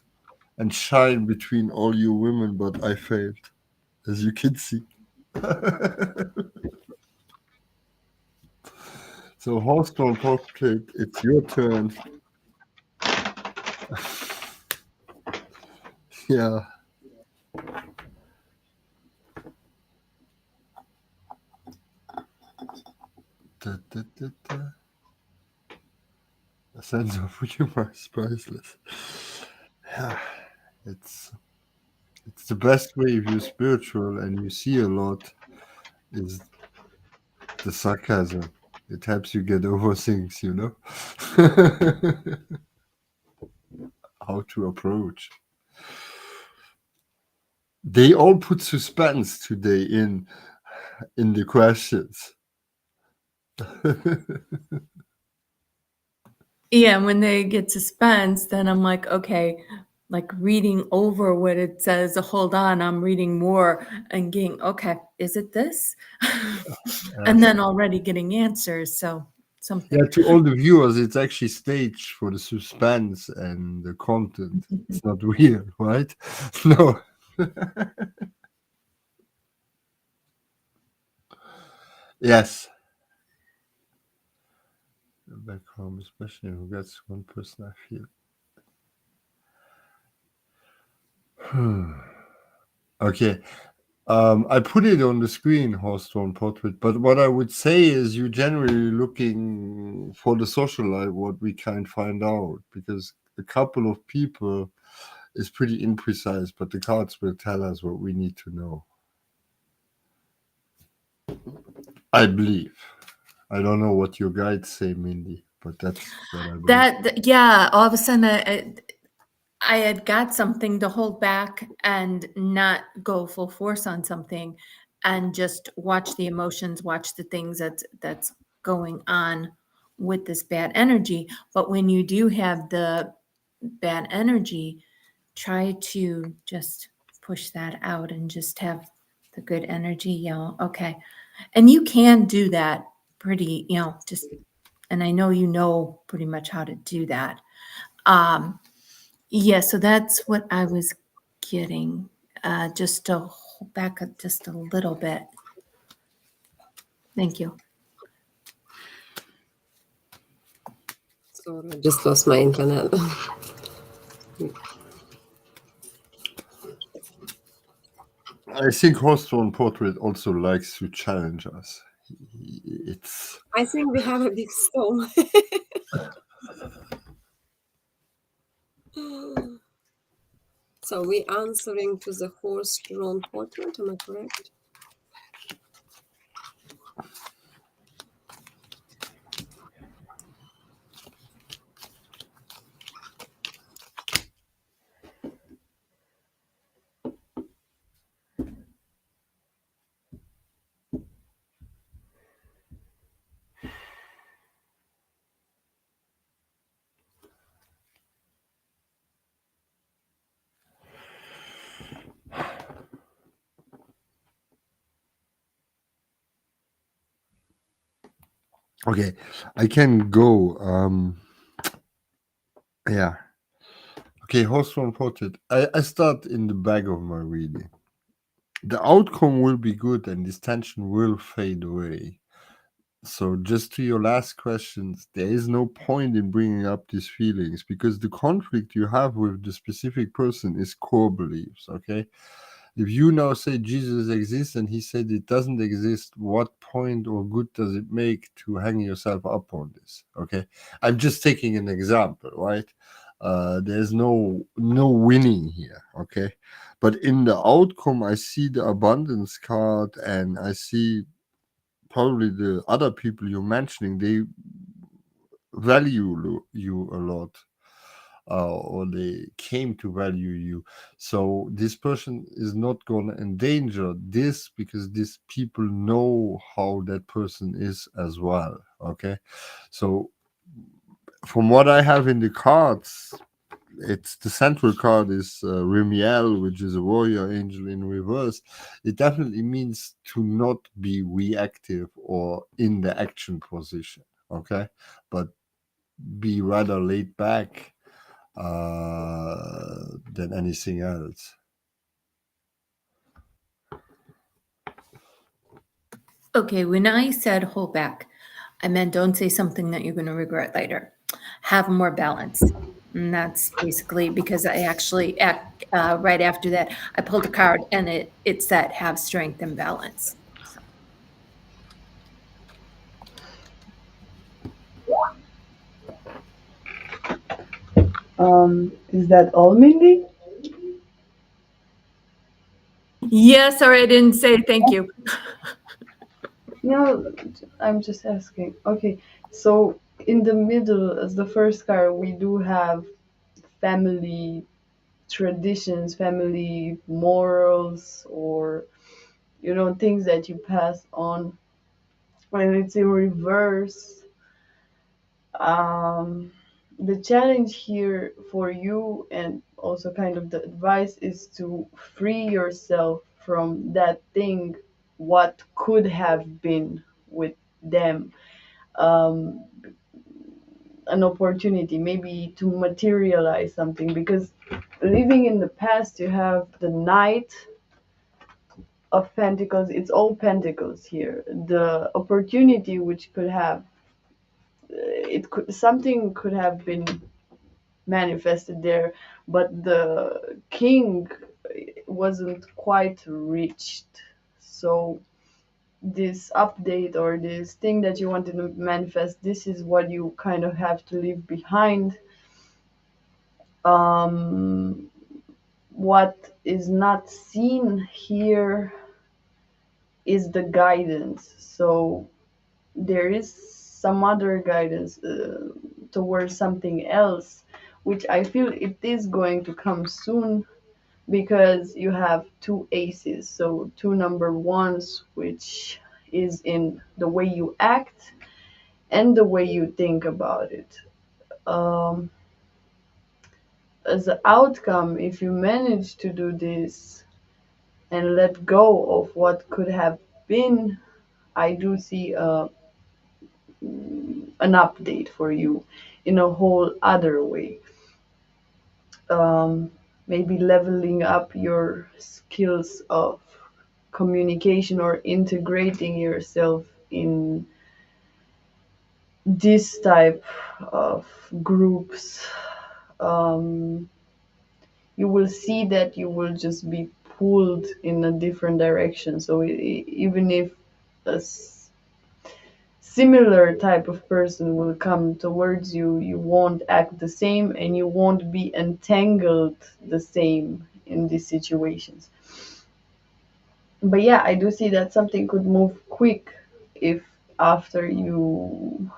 and shine between all you women, but I failed, as you can see. So, Horstone Portrait, it's your turn. Yeah. Da, da, da, da. A sense of humor is priceless. Yeah, it's the best way if you're spiritual and you see a lot is the sarcasm. It helps you get over things, you know? How to approach. They all put suspense today in the questions. Yeah, when they get suspense, then I'm like, okay, like reading over what it says. Hold on, I'm reading more and getting, okay, is it this? And then already getting answers. So something. Yeah, to all the viewers, it's actually staged for the suspense and the content. It's not real, right? No. Yes. Back home, especially who gets one person, I feel. Okay. I put it on the screen, Horstone Portrait, but what I would say is you're generally looking for the social life, what we can't find out, because a couple of people is pretty imprecise, but the cards will tell us what we need to know. I believe. I don't know what your guides say, Mindy, but that's what I believe. Yeah, all of a sudden I had got something to hold back and not go full force on something and just watch the emotions, watch the things that's going on with this bad energy. But when you do have the bad energy, try to just push that out and just have the good energy, okay. And you can do that pretty, just, and I know you know pretty much how to do that. Yeah, so that's what I was getting, just to hold back just a little bit. Thank you. Sorry, I just lost my internet. I think Horstone Portrait also likes to challenge us. It's I think we have a big storm. So we're answering to the horse-drawn portrait, am I correct? okay. I can go. Yeah. Okay, Horstone Portrait. I start in the back of my reading. The outcome will be good and this tension will fade away. So, just to your last questions, there is no point in bringing up these feelings because the conflict you have with the specific person is core beliefs. Okay. If you now say Jesus exists and he said it doesn't exist, what point or good does it make to hang yourself up on this? Okay. I'm just taking an example, right? There's no winning here. Okay. But in the outcome, I see the abundance card and I see probably the other people you're mentioning, they value you a lot, or they came to value you. So this person is not going to endanger this because these people know how that person is as well. Okay. So from what I have in the cards, it's the central card is Remiel, which is a warrior angel in reverse. It definitely means to not be reactive or in the action position, okay, but be rather laid back than anything else. Okay, when I said hold back, I meant don't say something that you're going to regret later. Have more balance. And that's basically because I actually, right after that, I pulled a card and it said have strength and balance. So. Is that all, Mindy? Yes, sorry, I didn't say thank you. No, I'm just asking. Okay, so in the middle, as the first card, we do have family traditions, family morals, or things that you pass on. When it's in reverse, um, the challenge here for you, and also kind of the advice, is to free yourself from that thing, what could have been with them. Um, an opportunity maybe to materialize something, because living in the past, you have the Knight of Pentacles. It's all Pentacles here. The opportunity which could have, it could, something could have been manifested there, but the king wasn't quite reached. So this update, or this thing that you wanted to manifest, this is what you kind of have to leave behind. What is not seen here is the guidance. So there is some other guidance towards something else, which I feel it is going to come soon, because you have two aces, so two number ones, which is in the way you act and the way you think about it. Um, as an outcome, if you manage to do this and let go of what could have been, I do see an update for you in a whole other way. Um, Maybe leveling up your skills of communication, or integrating yourself in this type of groups. Um, you will see that you will just be pulled in a different direction. So even if a similar type of person will come towards you, you won't act the same, and you won't be entangled the same in these situations. But yeah, I do see that something could move quick if after you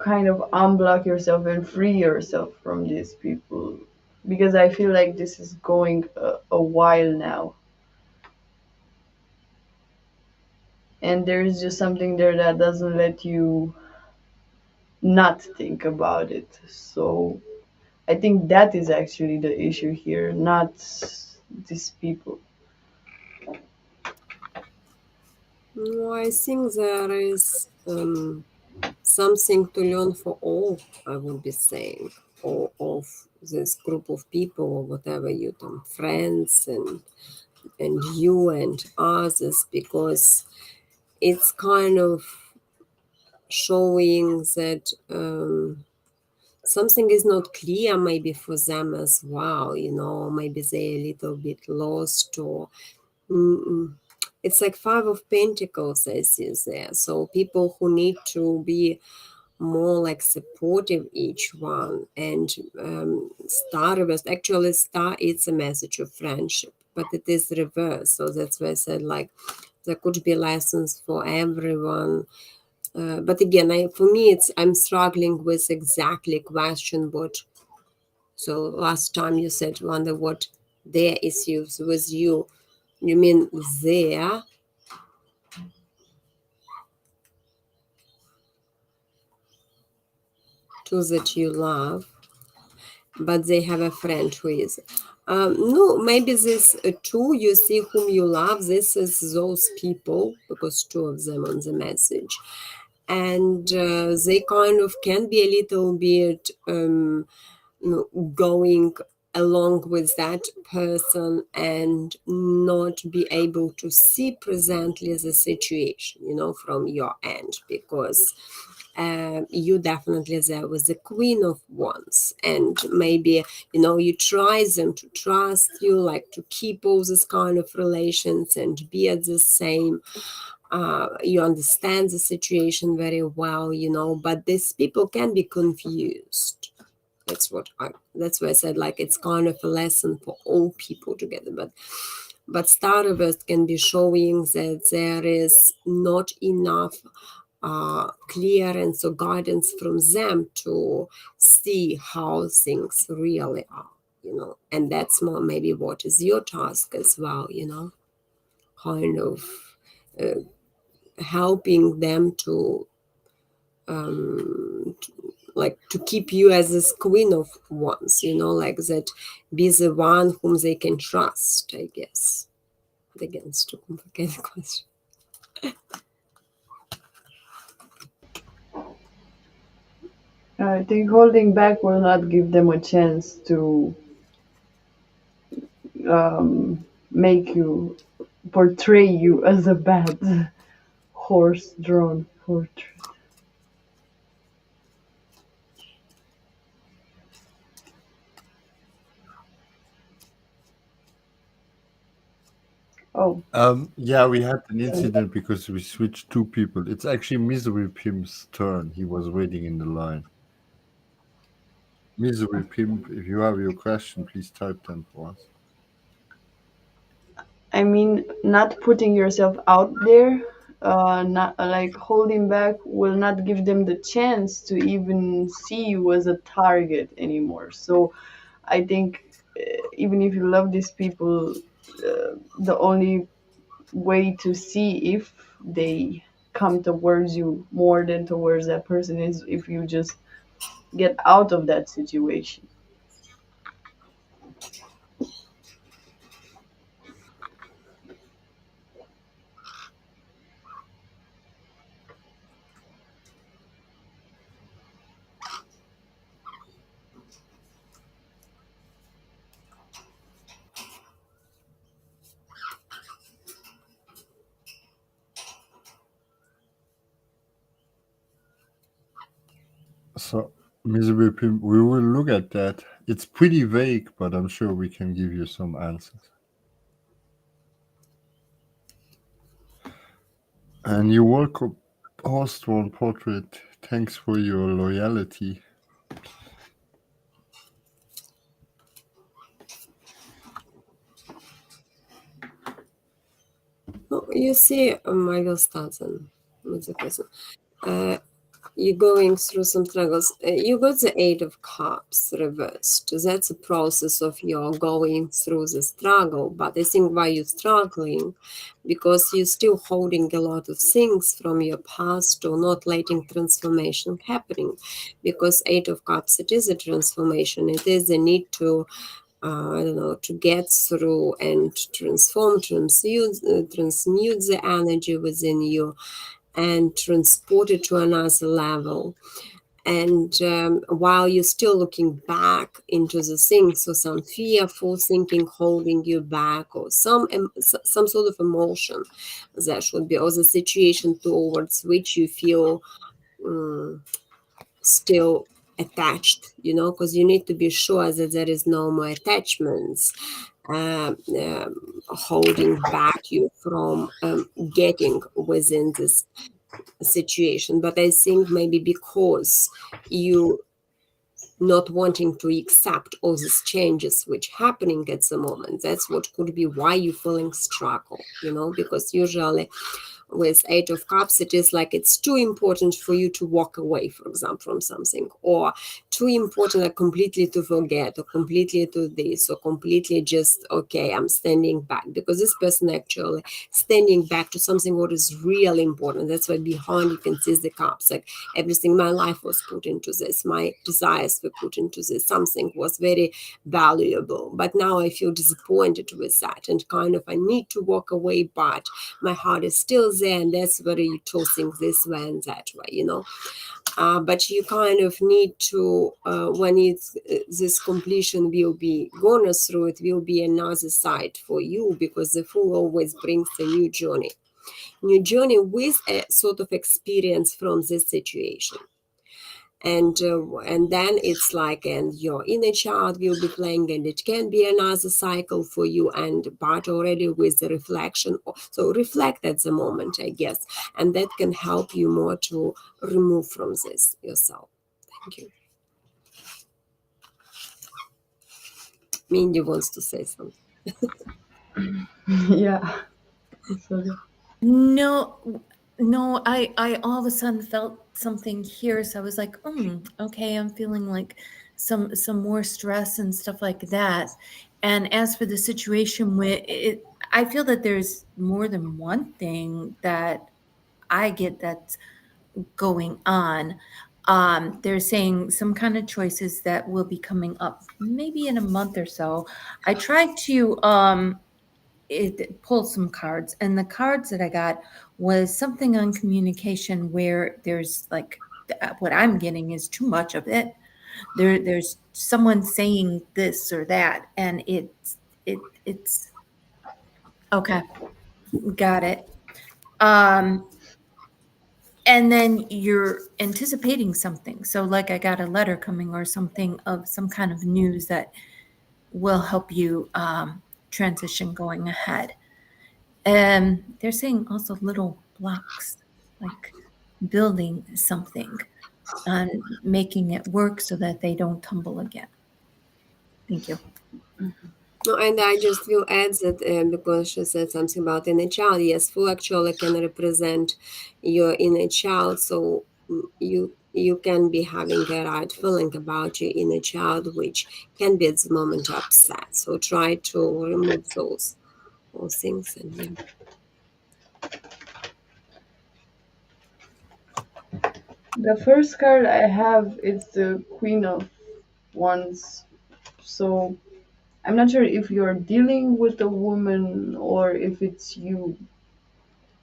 kind of unblock yourself and free yourself from these people, because I feel like this is going a while now, and there is just something there that doesn't let you not think about it. So I think that is actually the issue here, not these people. No, I think there is something to learn for all, I would be saying, or of this group of people, or whatever you friends and you and others, because it's kind of showing that something is not clear maybe for them as well, maybe they're a little bit lost, or it's like Five of Pentacles I see there. So people who need to be more like supportive each one, and star reverse, actually star, it's a message of friendship, but it is reverse. So that's why I said, like, there could be lessons for everyone. But again, for me, I'm struggling with exactly question what. So last time you said, wonder what their issues with you. You mean their two that you love, but they have a friend who is. No, maybe this two you see whom you love, this is those people, because two of them on the message. And they kind of can be a little bit going along with that person and not be able to see presently the situation, from your end, because you definitely there was the Queen of Wands, and maybe you try them to trust you, like to keep all this kind of relations and be at the same. You understand the situation very well, but these people can be confused. That's why I said, like, it's kind of a lesson for all people together. But Starburst can be showing that there is not enough clearance or guidance from them to see how things really are, and that's more maybe what is your task as well, kind of helping them to like to keep you as this Queen of Wands, like that, be the one whom they can trust, I guess. Again, it's too complicated question. I think holding back will not give them a chance to make you portray you as a bad horse-drawn portrait. Oh, Yeah, we had an incident because we switched two people. It's actually Misery Pimp's turn. He was waiting in the line. Misery Pimp, if you have your question, please type them for us. I mean, not putting yourself out there, not like holding back will not give them the chance to even see you as a target anymore. So I think even if you love these people, the only way to see if they come towards you more than towards that person is if you just get out of that situation. So, Misery Pimp, we will look at that. It's pretty vague, but I'm sure we can give you some answers. And you're welcome, Horse-drawn portrait. Thanks for your loyalty. Oh, you see, I will start then with the question. You're going through some struggles. You got the Eight of Cups reversed. That's a process of your going through the struggle. But I think why you're struggling, because you're still holding a lot of things from your past or not letting transformation happening. Because Eight of Cups, it is a transformation. It is a need to I don't know, to get through and transmute the energy within you and transport it to another level. And while you're still looking back into the things, so some fearful thinking holding you back, or some sort of emotion that should be, or the situation towards which you feel still attached, because you need to be sure that there is no more attachments holding back you from getting within this situation. But I think maybe because you not wanting to accept all these changes which happening at the moment, that's what could be why you're feeling struggle, because usually with Eight of Cups, it is like it's too important for you to walk away, for example, from something, or too important like completely to forget, or completely to this, or completely just, okay, I'm standing back, because this person actually standing back to something what is really important. That's why behind you can see the cups, like everything my life was put into this, my desires were put into this, something was very valuable, but now I feel disappointed with that, and kind of I need to walk away, but my heart is still there, and that's where you're tossing this way and that way, you know. But you kind of need to, when it's this completion will be gone through, it will be another side for you, because the Fool always brings a new journey with a sort of experience from this situation. And then it's like, and your inner child will be playing, and it can be another cycle for you, and but already with the reflection. So reflect at the moment, I guess, and that can help you more to remove from this yourself. Thank you. Mindy wants to say something. Yeah. So, No, no, I all of a sudden felt something here, so I was like, okay, I'm feeling like some more stress and stuff like that. And as for the situation with it, I feel that there's more than one thing that I get that's going on. They're saying some kind of choices that will be coming up maybe in a month or so. I tried to pulled some cards, and the cards that I got was something on communication where there's like what I'm getting is too much of it. There's someone saying this or that, and it's okay, got it. Um, and then you're anticipating something. So like I got a letter coming or something of some kind of news that will help you transition going ahead. They're saying also little blocks, like building something and making it work so that they don't tumble again. Thank you. No, and I just will add that because she said something about inner child. Yes, Fool actually can represent your inner child, so you can be having a right feeling about your inner child, which can be at the moment upset. So try to remove those things. And yeah. the first card I have is the Queen of Wands. So I'm not sure if you're dealing with a woman or if it's you,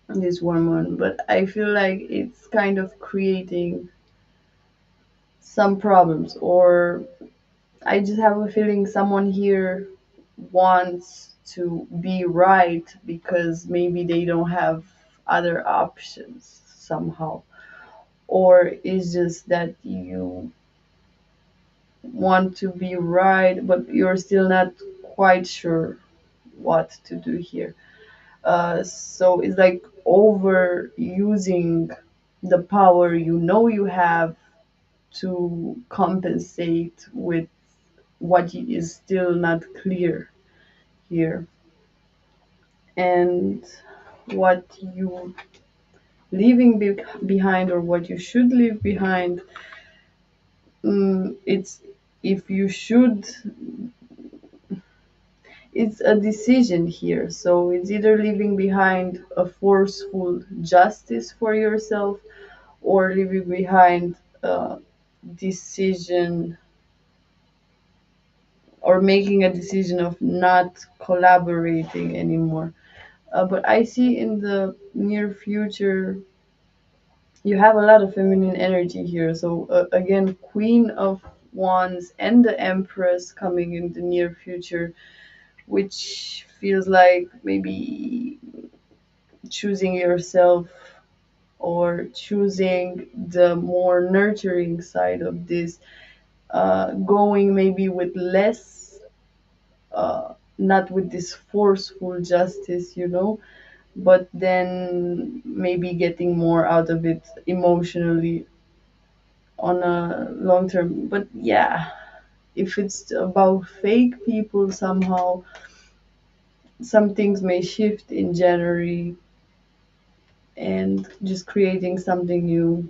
this woman, but I feel like it's kind of creating some problems, or I just have a feeling someone here wants to be right because maybe they don't have other options somehow. Or it's just that you want to be right, but you're still not quite sure what to do here. So it's like overusing the power you know you have to compensate with what is still not clear here. And what you leaving behind, or what you should leave behind, it's if you should, it's a decision here. So it's either leaving behind a forceful justice for yourself, or leaving behind a decision, or making a decision of not collaborating anymore. But I see in the near future, you have a lot of feminine energy here. So again, Queen of Wands and the Empress coming in the near future, which feels like maybe choosing yourself, or choosing the more nurturing side of this, going maybe with less, not with this forceful justice, but then maybe getting more out of it emotionally on a long term. But yeah, if it's about fake people, somehow some things may shift in January, and just creating something new.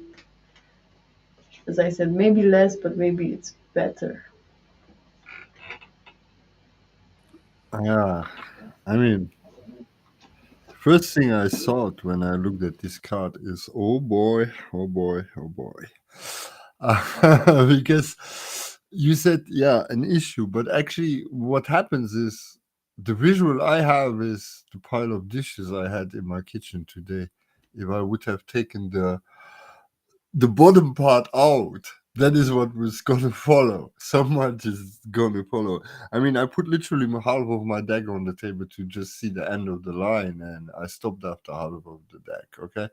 As I said, maybe less, but maybe it's better. Yeah, I mean, first thing I thought when I looked at this card is, oh boy, oh boy, oh boy. Because you said, yeah, an issue, but actually, what happens is the visual I have is the pile of dishes I had in my kitchen today. if I would have taken the bottom part out, that is what was gonna follow. So much is gonna follow. I mean, I put literally half of my deck on the table to just see the end of the line, and I stopped after half of the deck. Okay,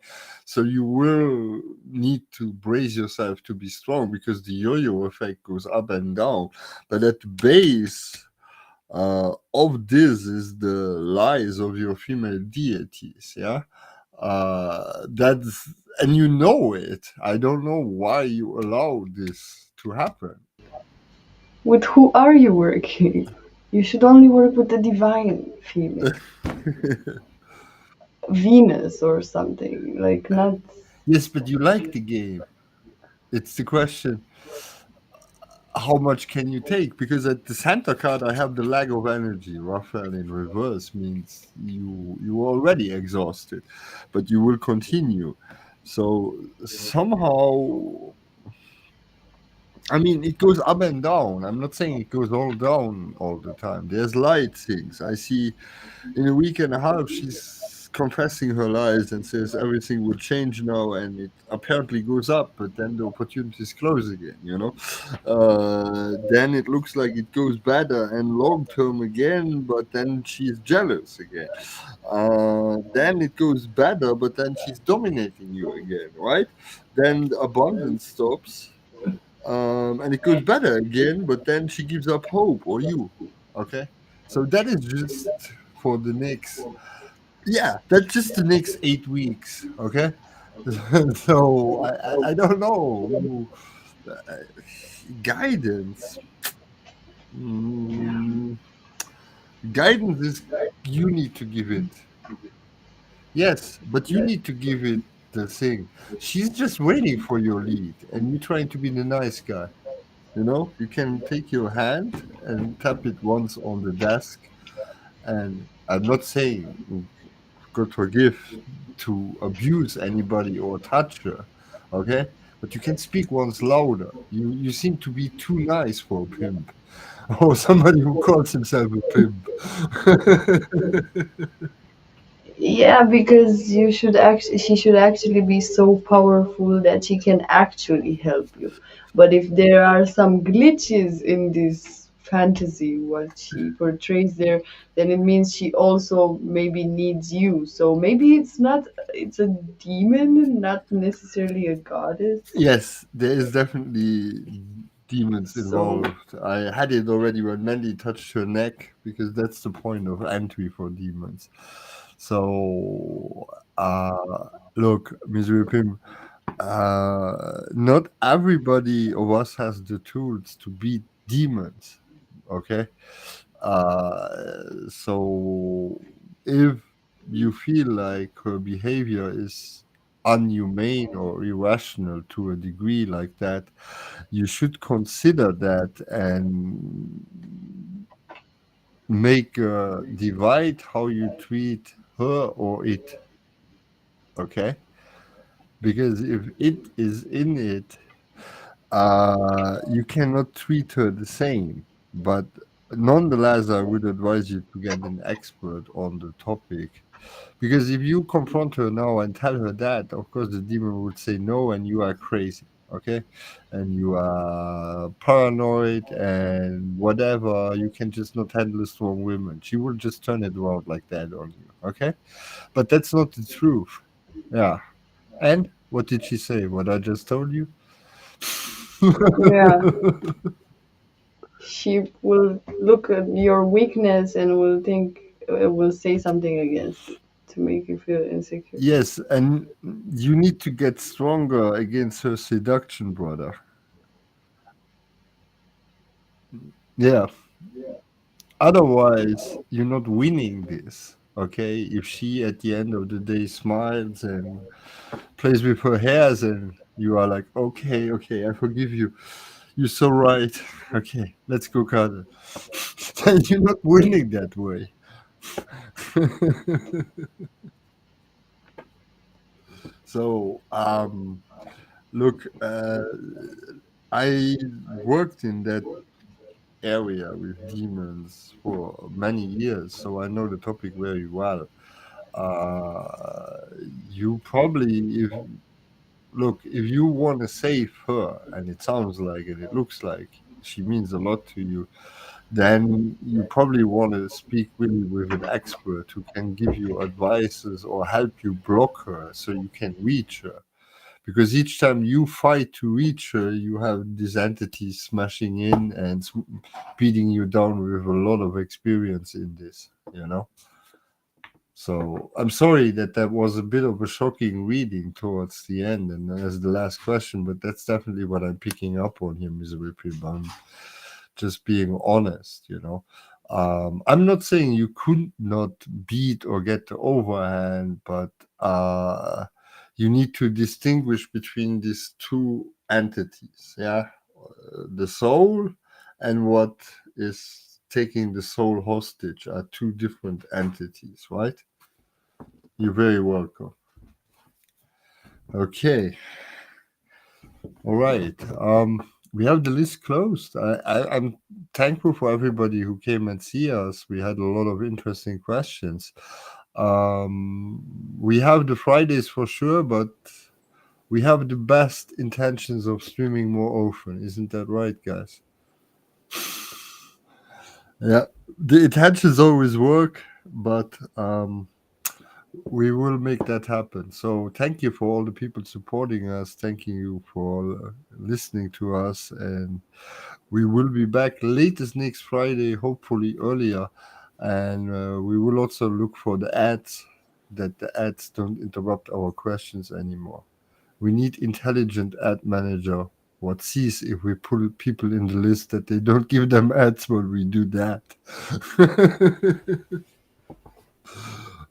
so you will need to brace yourself to be strong because the yo-yo effect goes up and down, but at the base of this is the lies of your female deities. Yeah, that's, and you know it. I don't know why you allow this to happen. With who are you working? You should only work with the divine female, Venus or something. Like, not. Yes, but you like the game. It's the question, how much can you take? Because at the center card, I have the lag of energy. Raphael in reverse means you are already exhausted, but you will continue. So somehow, I mean, it goes up and down. I'm not saying it goes all down all the time. There's light things. I see in a week and a half, she's confessing her lies and says everything will change now, and it apparently goes up, but then the opportunities close again, you know? Then it looks like it goes better and long term again, but then she's jealous again. Then it goes better, but then she's dominating you again, right? Then the abundance stops, and it goes better again, but then she gives up hope, or you. Okay, so that is just for the next, yeah, that's just the next 8 weeks. Okay, so I don't know. Uh, Guidance. Mm, Guidance is, you need to give it. Yes, but you need to give it the thing. She's just waiting for your lead, and you're trying to be the nice guy. You know, you can take your hand and tap it once on the desk. And I'm not saying, God forgive, to abuse anybody or touch her, okay? But you can speak once louder. You seem to be too nice for a pimp, or somebody who calls himself a pimp. Yeah, because she should actually be so powerful that she can actually help you. But if there are some glitches in this fantasy, what she portrays there, then it means she also maybe needs you. So maybe it's a demon, not necessarily a goddess. Yes, there is definitely demons So involved. I had it already when Mandy touched her neck because that's the point of entry for demons. So, look, Misery Pim, not everybody of us has the tools to beat demons. Okay, so if you feel like her behavior is unhumane or irrational to a degree like that, you should consider that and make a divide how you treat her or it. Okay, because if it is in it, you cannot treat her the same. But nonetheless, I would advise you to get an expert on the topic. Because if you confront her now and tell her that, of course, the demon would say no, and you are crazy, okay? And you are paranoid and whatever. You can just not handle strong women. She will just turn it around like that on you, okay? But that's not the truth. Yeah. And what did she say? What I just told you? yeah, she will look at your weakness and will say something against it to make you feel insecure. Yes, and you need to get stronger against her seduction, brother. Yeah. Otherwise, you're not winning this. Okay. If she at the end of the day smiles and plays with her hairs, and you are like, okay, okay, I forgive you. You're so right. Okay, let's go cuddle. Then you're not winning that way. So, look, I worked in that area with demons for many years, so I know the topic very well. You probably, if look, if you want to save her, and it sounds like it, it looks like she means a lot to you, then you probably want to speak really with an expert who can give you advices or help you block her so you can reach her. Because each time you fight to reach her, you have this entity smashing in and beating you down with a lot of experience in this, you know? So I'm sorry that that was a bit of a shocking reading towards the end and as the last question, but that's definitely what I'm picking up on here, Misery Pre-Bound. Just being honest, you know. I'm not saying you could not beat or get the overhand, but you need to distinguish between these two entities, yeah, the soul and what is taking the soul hostage are two different entities, right? You're very welcome. Okay. All right. We have the list closed. I'm thankful for everybody who came and see us. We had a lot of interesting questions. We have the Fridays for sure, but we have the best intentions of streaming more often. Isn't that right, guys? Yeah, the intentions always work, but we will make that happen. So thank you for all the people supporting us. Thank you for listening to us, and we will be back latest next Friday, hopefully earlier, and we will also look for the ads, that the ads don't interrupt our questions anymore. We need intelligent ad manager what sees if we put people in the list that they don't give them ads when we do that.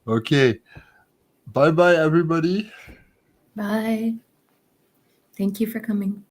Okay. Bye bye, everybody. Bye. Thank you for coming.